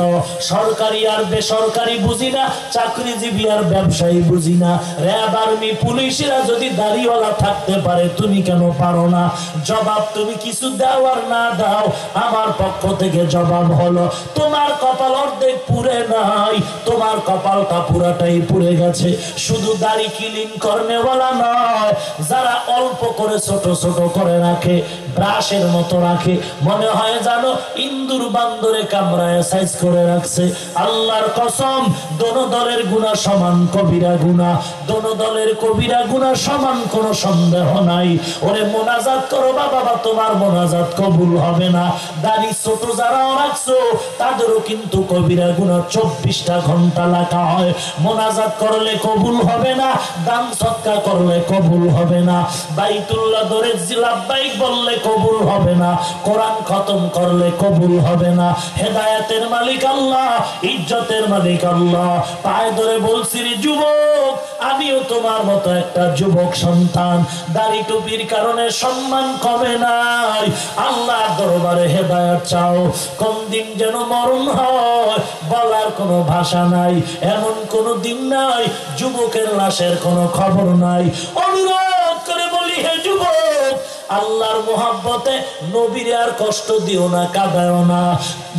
সরকারি আর বেসরকারি বুঝি না, চাকরিজীবী আর ব্যবসায়ী বুঝি না, র্যাব আর্মি পুলিশেরা যদি দাড়িওয়ালা থাকতে পারে তুমি কেন পারো না? জবাব তুমি কিছু দাও আর না দাও, আমার পক্ষ থেকে জবাব হলো তোমার কপাল অর্ধেক পুড়ে নাই, তোমার কপালটা পুরাটাই পুড়ে গেছে। শুধু দাড়ি ক্লিন করনেওয়ালা নয়, যারা অল্প করে ছোট ছোট করে রাখে, ব্রাশের মতো রাখে, মনে হয় জানো ইন্দুর বান্দরে কামড়ায় সাইজ করে রাখছে। আল্লাহর কসম, দোনো দলের গুনাহ সমান কবিরা গুনাহ, দোনো দলের কবিরা গুনাহ সমান, কোনো সন্দেহ নাই। ওরে মোনাজাত করো বাবা, তোমার মোনাজাত কবুল হবে না। দাড়ি ছোট যারাও রাখছো তাদেরও কিন্তু কবিরা গুনাহ 24টা ঘন্টা লেখা হয়। মোনাজাত করলে কবুল হবে না, দান সদকা করলে কবুল হবে না, বাইতুল্লাহ ধরে লাব্বাইক বললে কবুল হবে না, কোরআন খতম করলে কবুল হবে না। হেদায়েতের মালিক আল্লাহ, ইজ্জতের মালিক আল্লাহ। পায়ে ধরে বলছি রে যুবক, আমিও তোমার মতো একটা যুবক সন্তান, দাড়ি টুপির কারণে সম্মান কমে নাই। আল্লাহ দরবারে হেদায়েত চাও, কোন দিন যেন মরণ হয় বলার কোনো ভাষা নাই, এমন কোনো দিন নাই যুবকের লাশের কোনো খবর নাই। অনুরোধ করে বলি হে যুবক, আল্লাহর মোহাব্বতে নবীর আর কষ্ট দিও না, কাঁদাও না।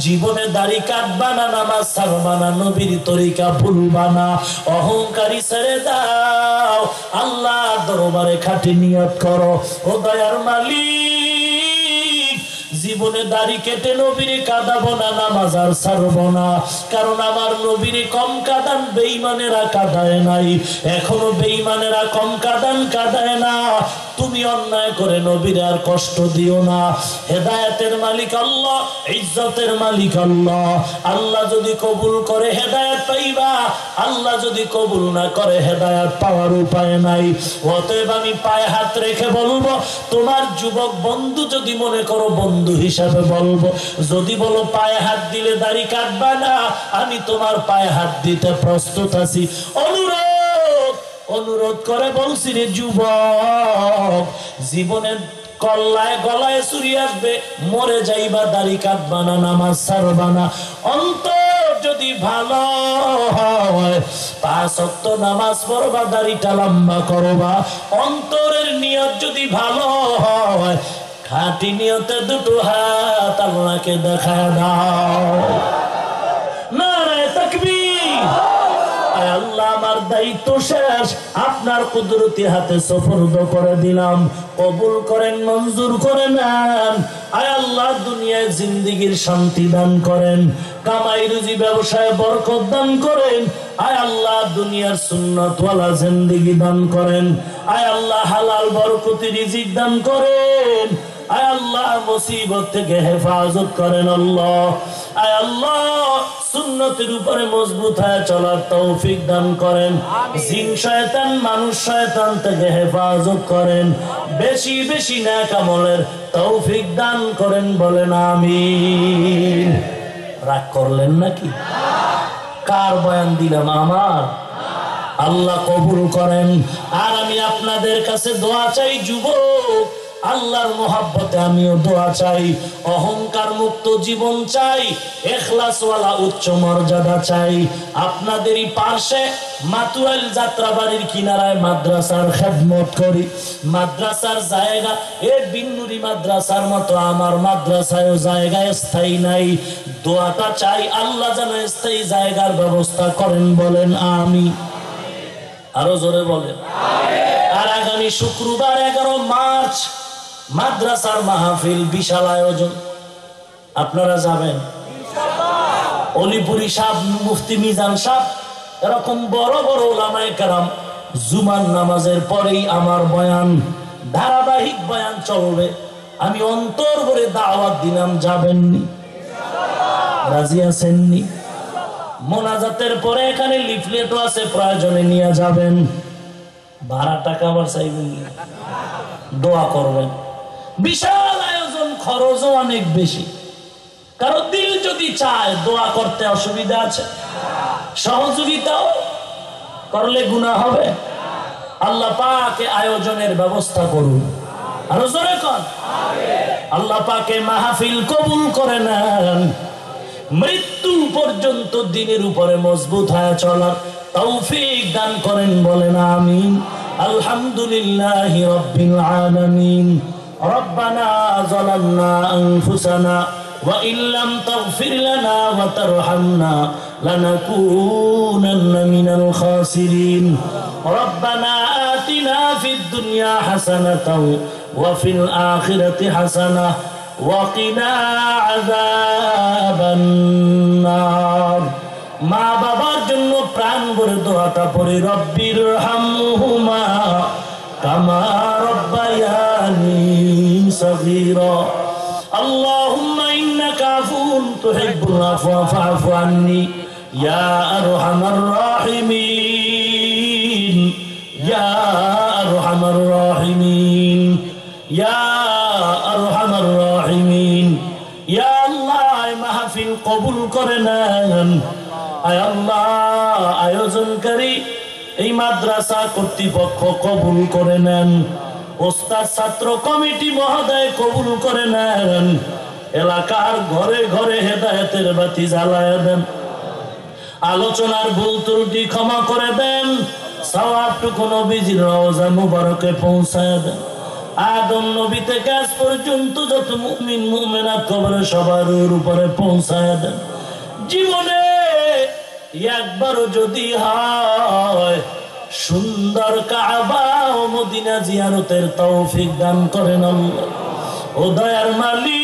জীবনে দাড়ি কাটবা না, নামাজ ছাড়বা না, নবীর তরিকা ভুলবা না, অহংকারী ছেড়ে দাও, আল্লাহ দরবারে খাঁটি নিয়ত করো। ও দয়ার মালিক, জীবনে দাড়ি কেটে নবীরে কাঁদাবো না, নামাজ আর ছাড়বো না, কারণ আমার নবীরে কম কাঁদান বেঈমানেরা কাঁদায় নাই, এখনো বেঈমানেরা কম কাঁদান কাঁদায় না। তুমি অন্যায় করে নবীর আর কষ্ট দিও না। হেদায়েতের মালিক আল্লাহ, ইজ্জতের মালিক আল্লাহ। আল্লাহ যদি কবুল করে হেদায়েত পাইবা, আল্লাহ যদি কবুল না করে হেদায়েত পাওয়ার উপায় নাই। অতএব আমি পায়ে হাত রেখে বলবো, তোমার যুবক বন্ধু যদি মনে করো বন্ধু হিসাবে বলবো, যদি বলো পায়ে হাত দিলে দাড়ি কাটবা না, আমি তোমার পায়ে হাত দিতে প্রস্তুত আছি। অনুরোধ করে বলছি রে যুবক, জীবনের কল্লায় গলায় চুরি আসবে, মরে যাইবা, দাড়ি কাটবা না, নামাজ ছাড়বা না। অন্তর যদি ভালো হয় 5 ওয়াক্ত নামাজ পড়বা, দাড়িটা লম্বা করবা। অন্তরের নিয়ত যদি ভালো হয়, খাঁটি নিয়তে দুটো হাত আল্লাহকে দেখায় দাও। নারায়ে তাকবীর। আল্লাহ, আমার দায়িত্ব শেষ, আপনার কুদরতি হাতে সুপর্দ করে দিলাম, কবুল করেন, মঞ্জুর করে নেন। আয় আল্লাহ, দুনিয়ায় জিন্দেগীর শান্তি দান করেন, কামাই রুজি ব্যবসায় বরকত দান করেন। আয় আল্লাহ, দুনিয়ার সুন্নাতওয়ালা জিন্দেগি দান করেন। আয় আল্লাহ, হালাল বরকতি রিজিক দান করেন। আয় আল্লাহ, মুসিবত থেকে হেফাজত করেন আল্লাহ। আয় আল্লাহ, সুন্নতের উপরে মজবুত হয়ে চলার তৌফিক দান করেন। জিন শয়তান মানুষ শয়তান থেকে হেফাজত করেন। বেশি বেশি নেক আমলের তৌফিক দান করেন, বলেন আমিন। রাগ করলেন নাকি? কার বয়ান দিলাম? আমার। আল্লাহ কবুল করেন। আর আমি আপনাদের কাছে দোয়া চাই যুবক, আল্লাহর মোহাব্বতে আমিও দোয়া চাই, অহংকার মুক্ত জীবন চাই, ইখলাসওয়ালা উচ্চ মর্যাদা চাই। আপনাদেরই পাশে মাতুয়াইল যাত্রাবাড়ির কিনারায় মাদ্রাসার খেদমত করি। মাদ্রাসার জায়গা এ বিন্নুরি মাদ্রাসার মতো আমার মাদ্রাসায়ও জায়গা স্থায়ী নাই। দোয়াটা চাই আল্লাহ যেন স্থায়ী জায়গার ব্যবস্থা করেন, বলেন আমিন। আরো জোরে বলেন আমিন। আর আগামী শুক্রবার 11 মার্চ মাদ্রাসার মাহফিল, বিশাল আয়োজন, আপনারা যাবেন ইনশাআল্লাহ। অলিপুরি সাহেব, মুফতি মিজান সাহেব, এরকম বড় বড় উলামায়ে কেরাম, জুমার নামাজের পরেই আমার বয়ান, ধারাবাহিক বয়ান চলবে। আমি অন্তর ভরে দাওয়াত দিলাম, যাবেননি? ইনশাআল্লাহ। রাজি আছেননি? মোনাজাতের পরে এখানে লিফলেটও আছে, প্রয়োজনে নিয়ে যাবেন। ভাড়া টাকা আবার চাইবেন, দোয়া করবেন। বিশাল আয়োজন, খরচও অনেক বেশি। কারণ দিল যদি চায় দোয়া করতে অসুবিধা আছে? সহযোগিতাও করলে গুনাহ হবে? আল্লাহ পাক আয়োজনের ব্যবস্থা করুন। আরো জোরে কর আমিন। আল্লাহ পাকে মাহফিল কবুল করে নেন, মৃত্যু পর্যন্ত দ্বীনের উপরে মজবুত হয়ে চলার তৌফিক দান করেন, বলেন আমিন। আলহামদুলিল্লাহি রাব্বিল আলামিন। রব্বানা যালামনা আনফুসানা ওয়া ইল্লাম তাগফির লানা ওয়া তারহামনা লানাকুনান্না মিনাল খাসিরিন। রব্বানা আতিনা ফিদ দুনিয়া হাসানাতাও ওয়া ফিল আখিরাতি হাসানাহ ওয়া কিনা আযাবান নার। মা বাবার জন্য প্রাণ ভরে দোয়াটা পড়ে, রব্বির হামহুমা কামা রব্বায়ানি সগীরা। আল্লাহুম্মা ইন্নাকা আফুউন তুহিব্বুল আফওয়া ফা'ফু আন্নি ইয়া আরহামার রাহিমিন, ইয়া আরহামার রাহিমিন, ইয়া আরহামার রাহিমিন। ইয়া আল্লাহ, মাহফিল কবুল করে নেন। আয় আল্লাহ, আয়োজনকারী এই মাদ্রাসা কর্তৃপক্ষ কবুল করে নেন, ওস্তাদ ছাত্র কমিটি মহোদয় কবুল করে নেন। এলাকার ঘরে ঘরে হেদায়েতের বাতি জ্বালায় দেন। আলোচনার ভুল ত্রুটি ক্ষমা করে দেন। সওয়াবটুকু নবীজির রওজা মুবারকে পৌঁছায় দেন। আদম নবী থেকে আজ পর্যন্ত যত মুমিন মুমিনাত কবরে সবার উপরে পৌঁছায় দেন। জীবনে একবারও যদি হয় সুন্দর কাবা ও মদিনা জিয়ারতের তৌফিক দান করেন আল্লাহ। ও দয়ার মালিক,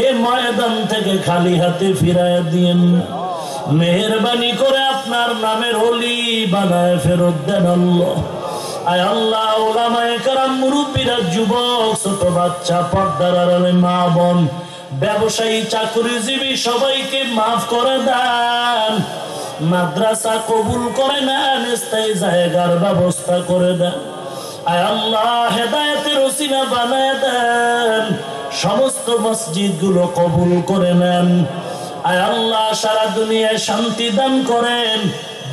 এ ময়দান থেকে খালি হাতে ফিরায় দিয়েন, মেহেরবানি করে আপনার নামের ওলি বানায় ফেরত দেন আল্লাহ। আয় আল্লাহ, ওলামায়ে কেরাম, মুরব্বীরা, যুবক, ছোট বাচ্চা, পর্দার আড়ালে মা বোন, ব্যবসায়ী, চাকরিজীবী সবাইকে মাফ করে দেন। মাদ্রাসা কবুল করে নেন, স্থায়ী জায়গার ব্যবস্থা করে দেন। আয় আল্লাহ, হেদায়েতের ওসিলা বানায় দেন। সমস্ত মসজিদ গুলো কবুল করে নেন। আয় আল্লাহ, সারা দুনিয়ায় শান্তি দান করেন।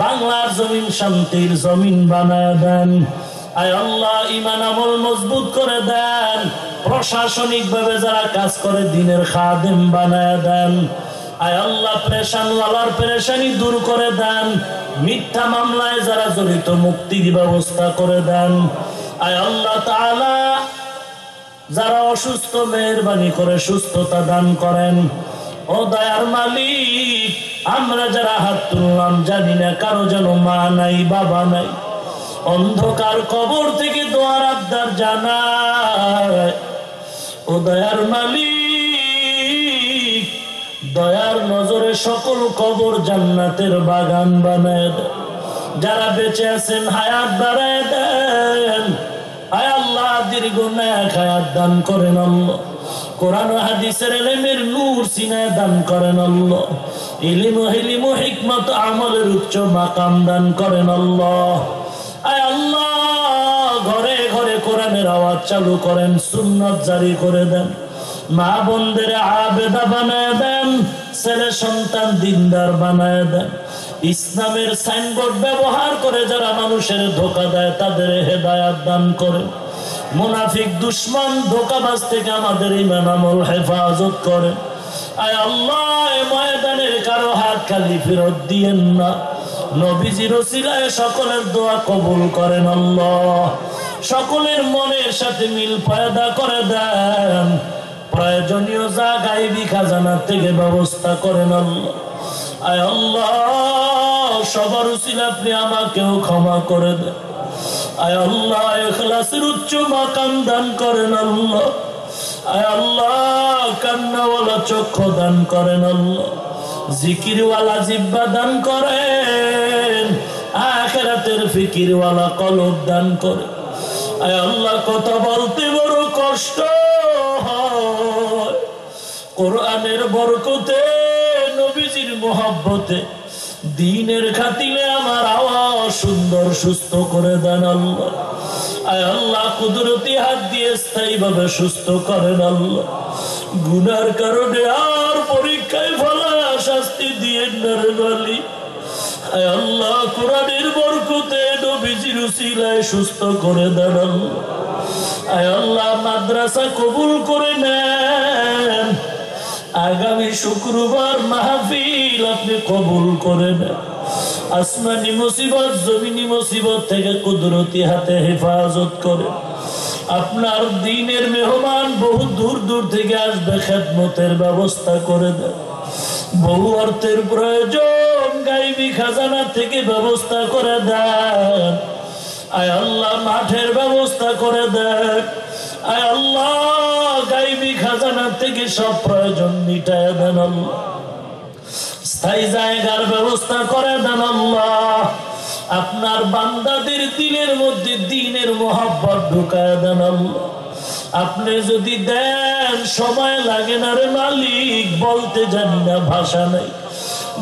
বাংলার জমিন শান্তির জমিন বানায় দেন। আয় আল্লাহ, ঈমান আমল মজবুত করে দেন। প্রশাসনিক ভাবে যারা কাজ করে দ্বীনের খাদেম বানায় দেন। আয় আল্লাহ, পেরেশানওয়ালার পেরেশানি দূর করে দেন। মিথ্যা মামলায় যারা জড়িত মুক্তির ব্যবস্থা করে দেন। আয় আল্লাহ তাআলা, যারা অসুস্থ মেহেরবানি করে সুস্থতা দান করেন। ও দয়ার মালিক, আমরা যারা হাত তুললাম জানি না কারো যেন মা নাই, বাবা নাই, অন্ধকার কবর থেকে দোয়ার আবদার জানায়। ও দয়ার মালিক, দয়ার নজরে সকল কবর জান্নাতের বাগান বানায় দেন। যারা বেঁচে আছেন হায়াত বাড়ায় দেন। আয় আল্লাহ, দীর্ঘ নেক হায়াত দান করেন আল্লাহ। কোরআন ও হাদিসের ইলমের নূর সিনায় দান করেন আল্লাহ। ইলম ও হিলম ও হিকমত আমলের উচ্চ মাকাম দান করেন আল্লাহ। আয় আল্লাহ, ঘরে ঘরে কোরআনের আওয়াজ চালু করেন, সুন্নাত জারি করে দেন। মা বোনদের আবেদা বানায় দেন, ছেলে সন্তান দিনদার বানায় দেন। ইসলামের সাইনবোর্ড ব্যবহার করে যারা মানুষের ধোঁকা দেয় তাদের হেদায়াত দান করে। মুনাফিক, দুশমন, ধোঁকাবাজ থেকে আমাদের ঈমান আমল হেফাজত করে। আয় আল্লাহ, এই ময়দানের কারো হাত খালি ফেরত দিয়েন না। নবীজির ওসিলায় সকলের দোয়া কবুল করেন আল্লাহ। সকলের মনের সাথে মিল পয়দা করে দেন। প্রয়োজনীয় যা গায়বী খাজানা থেকে ব্যবস্থা করেন আল্লাহ। আয় আল্লাহ, সবার উসিলা আপনি আমাকেও ক্ষমা করে দেন। আয় আল্লাহ, ইখলাসের উচ্চ মাকাম দান করেন আল্লাহ। আয় আল্লাহ, কান্নাওয়ালা চক্ষু দান করেন আল্লাহ। জিকিরওয়ালা জিহ্বা দান করেন। আখিরাতের ফিকিরওয়ালা কলব দান করেন। আয় আল্লাহ, কথা বলতে বড় কষ্ট হয়, কোরআনের বরকতে, নবীজির মোহাব্বতে, দ্বীনের খাতিরে আমার আওয়াজ সুন্দর সুস্থ করে দেন আল্লাহ। আয় আল্লাহ, কুদরতি হাত দিয়ে স্থায়ীভাবে সুস্থ করেন আল্লাহ। গুনার কারণে আর পরীক্ষায় ফলা শাস্তি দিয়ে নারী। আয় আল্লাহ, কোরআনের বরকতে, নবীজির উসিলায় সুস্থ করে দেন আল্লাহ। আয় আল্লাহ মাদ্রাসা কবুল করে নেন, আগামী শুক্রবার মাহফিল আপনি কবুল করে নেন, আসমানি মুসিবত জমিনি মুসিবত থেকে কুদরতি হাতে হেফাজত করে। আপনার দ্বীনের মেহমান বহু দূর দূর থেকে আসবে, খেদমতের ব্যবস্থা করে দেন। বহু অর্থের প্রয়োজন, গায়বী খাজানা থেকে ব্যবস্থা করে দেন। আয় আল্লাহ মাঠের ব্যবস্থা করে দেন। আয় আল্লাহ গায়বী খাজানা থেকে সব প্রয়োজন মিটায় দেন। আল্লাহ স্থায়ী জায়গার ব্যবস্থা করে দেন। আল্লাহ আপনার বান্দাদের দিলের মধ্যে দ্বীনের মোহাব্বত ঢুকায় দেন। আল্লাহ আপনি যদি দেন সময় লাগে না রে মালিক, বলতে জানি না, ভাষা নাই,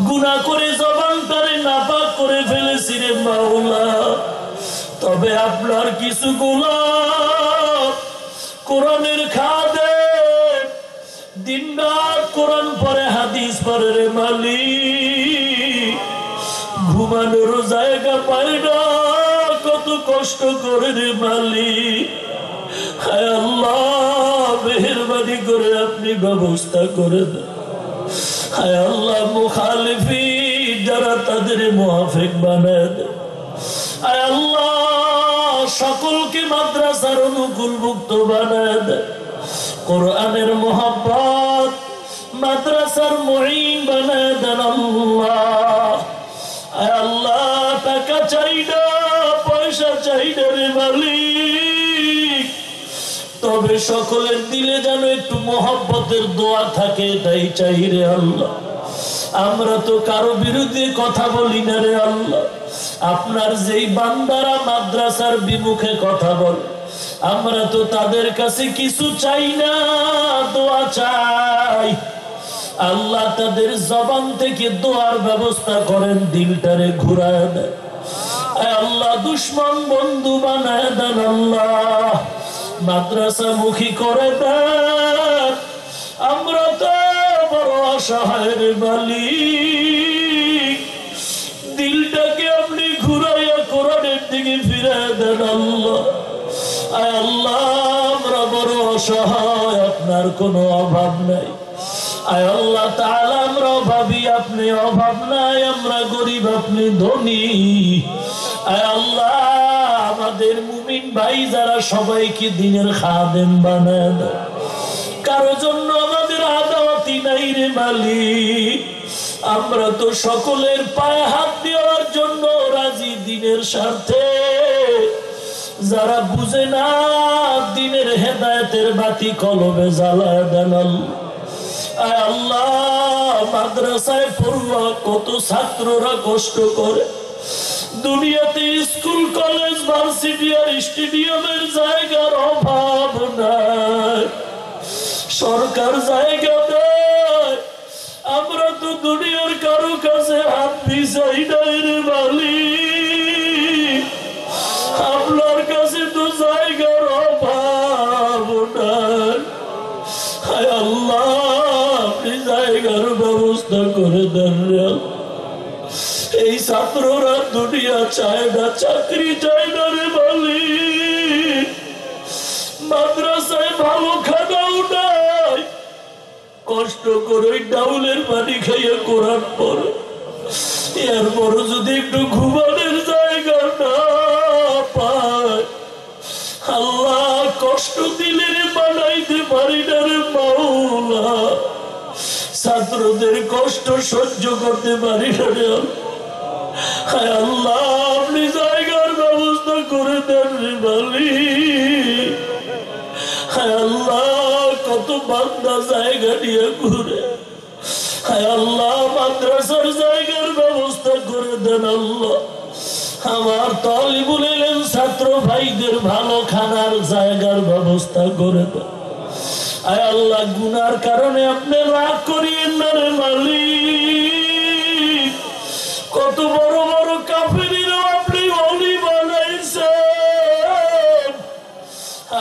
গুনাহ করে জবানটারে নাপাক করে ফেলেছি রে মাওলা। তবে আপনার কিছু গোলাম কোরআনের খাদেম, দিন রাত কোরআন পড়ে হাদিস পড়ে রে মালিক, ঘুমানোর জায়গা পায় না, কত কষ্ট করে রে মালিক। হায় আল্লাহ মেহেরবানি করে আপনি ব্যবস্থা করে দেন। হায় আল্লাহ মুখালিফিন যারা তাদের মুআফিক বানায় দেন। হায় আল্লাহ সকলকে মাদ্রাসার অনুকূল মুক্ত বানায় দেন। কোরআনের মোহাব্বত মাদ্রাসার মুঈন বানায় দেন। আল্লাহ হায় আল্লাহ টাকা চাই না, পয়সা চাই না রে মালিক, তবে সকলের দিলে যেন একটু মোহাব্বতের দোয়া থাকে, এটাই চাই রে আল্লাহ। আমরা তো কারো বিরুদ্ধে কথা বলি না রে আল্লাহ। আপনার যেই বান্দারা মাদ্রাসার বিমুখে কথা বলে, আমরা তো তাদের কাছে কিছু চাই না, দোয়া চাই। আল্লাহ তাদের জবান থেকে দোয়ার ব্যবস্থা করেন, দিলটারে ঘুরায় দেন। আল্লাহ দুশ্মন বন্ধু বানায় দেন। আল্লাহ মাদ্রাসা মুখী করে দেন। আমরা তো বড় অসহায়ের মালিক, দিলটাকে আপনি ঘুরাইয়া কোরআনের দিকে ফিরায় দেন। আল্লাহ আল্লাহ আমরা বড় অসহায়, আপনার কোনো অভাব নাই। আয় আল্লাহ তাআলা আমরা অভাবী, আপনি অভাব নাই, আমরা গরিব, আপনি ধনী। আয় আল্লাহ আমাদের মুমিন ভাই যারা সবাইকে দিনের খাদেম বানায় দেন, কারো জন্য আমাদের আদাওয়াতি নাই রে মালিক। আমরা তো সকলের পায়ে হাত দেওয়ার জন্য রাজি দিনের স্বার্থে। যারা বুঝে না দিনের হেদায়েতের বাতি কলবে জ্বালায় দেন। আয় আল্লাহ মাদ্রাসায় পড়ুয়া কত ছাত্ররা কষ্ট করে, দুনিয়াতে স্কুল কলেজ ভার্সিটি আর স্টেডিয়ামের জায়গার অভাব নাই, সরকার জায়গা দেয়। আমরা তো দুনিয়ার কারো কাছে হাত বিছাই নাই রে মালিক, আপনার কাছে তো জায়গার অভাব নাই। হায় আল্লাহ আপনি জায়গার ব্যবস্থা করে দেন রে। এই ছাত্ররা দুনিয়া চায় না, চাকরি চায় না রে মালিক, মাদ্রাসায় ভালো খানাও নাই, কষ্ট করে ডাউলের পানি খাইয়ে কোরআন পড়ে, এরপর যদি একটু ঘুমানোর জায়গা না পায়, আল্লাহ কষ্ট দিলে রে বানাইতে পারি না রে মাওলা, ছাত্রদের কষ্ট সহ্য করতে পারি না রে আল্লাহ। আপনি জায়গার ব্যবস্থা করে দেন রে মালিক। হায় আল্লাহ কত বান্দা জায়গা নিয়ে ঘুরে, হায় আল্লাহ মাদ্রাসার জায়গার ব্যবস্থা করে দেন। আল্লাহ আমার তালিবুল ইলম ছাত্র ভাইদের ভালো খানার জায়গার ব্যবস্থা করে দেন। আয় আল্লাহ গুনার কারণে আপনি রাগ করিয়েন না রে মালিক, কত বড় বড় কাফেরেরও আপনি ওলি বানাইছেন।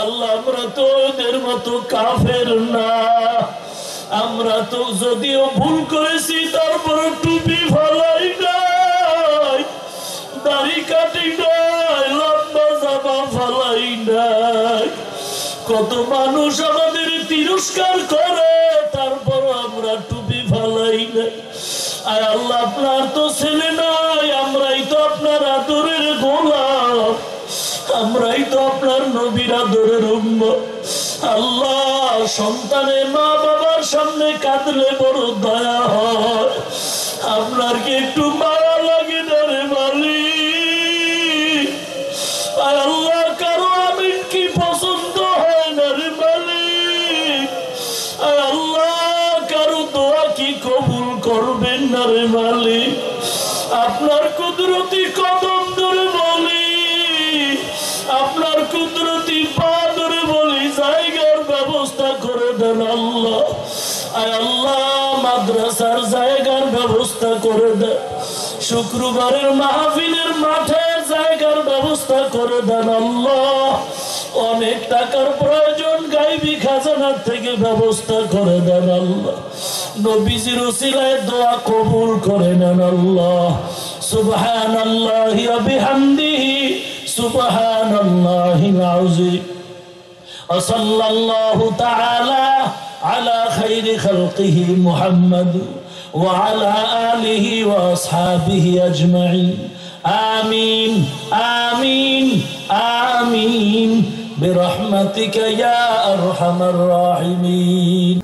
আল্লাহ আমরা তো ওদের মতো কাফের না, আমরা তো যদিও ভুল করেছি তারপর টুপি ফলাই নাই, দাড়ি কাটি নাই, লম্বা জামা ফলাই নাই, কত মানুষ আমাদের তিরস্কার করে, তারপর আমরা টুপি ফালাই না। আর আল্লাহ আপনার তো ছেলে নাই, আমরাই তো আপনার আদরের গোলাম, আমরাই তো আপনার নবীর আদরের উম্মত। আল্লাহ, সন্তানের মা বাবার সামনে কাঁদলে বড় দয়া হয়, আপনার কি একটু মায়া লাগে না রে মালিক? আর আল্লাহ, কারো আমিন কি পছন্দ হয় না রে মালিক? আর আল্লাহ, কারো দোয়া কি কবুল করবেন না রে মালিক? আপনার কুদরতি কদম ধরে বলি, আপনার কুদরতি পা ধরে বলি, জায়গার ব্যবস্থা করে দেন আল্লাহ। আয় আল্লাহ, মাদ্রাসার জায়গার ব্যবস্থা করে দেন, শুক্রবারের মাহফিলের মাঠে জায়গার ব্যবস্থা করে দেন আল্লাহ। অনেক টাকার প্রয়োজন, গায়বী খাজানার থেকে ব্যবস্থা করে দেন আল্লাহ। নবীজির উসিলায় দোয়া কবুল করে নেন আল্লাহ। সুবহানাল্লাহি ওয়া বিহামদিহি, সুবহানাল্লাহিল আযীম। ওয়া সাল্লাল্লাহু তাআলা আলা খাইরি খালকিহি মুহাম্মাদ ওয়া আলা আলিহি ওয়া আসহাবিহি আজমাইন। আমিন আমিন আমিন বিরহমাতিকা ইয়া আরহামার রাহিমিন।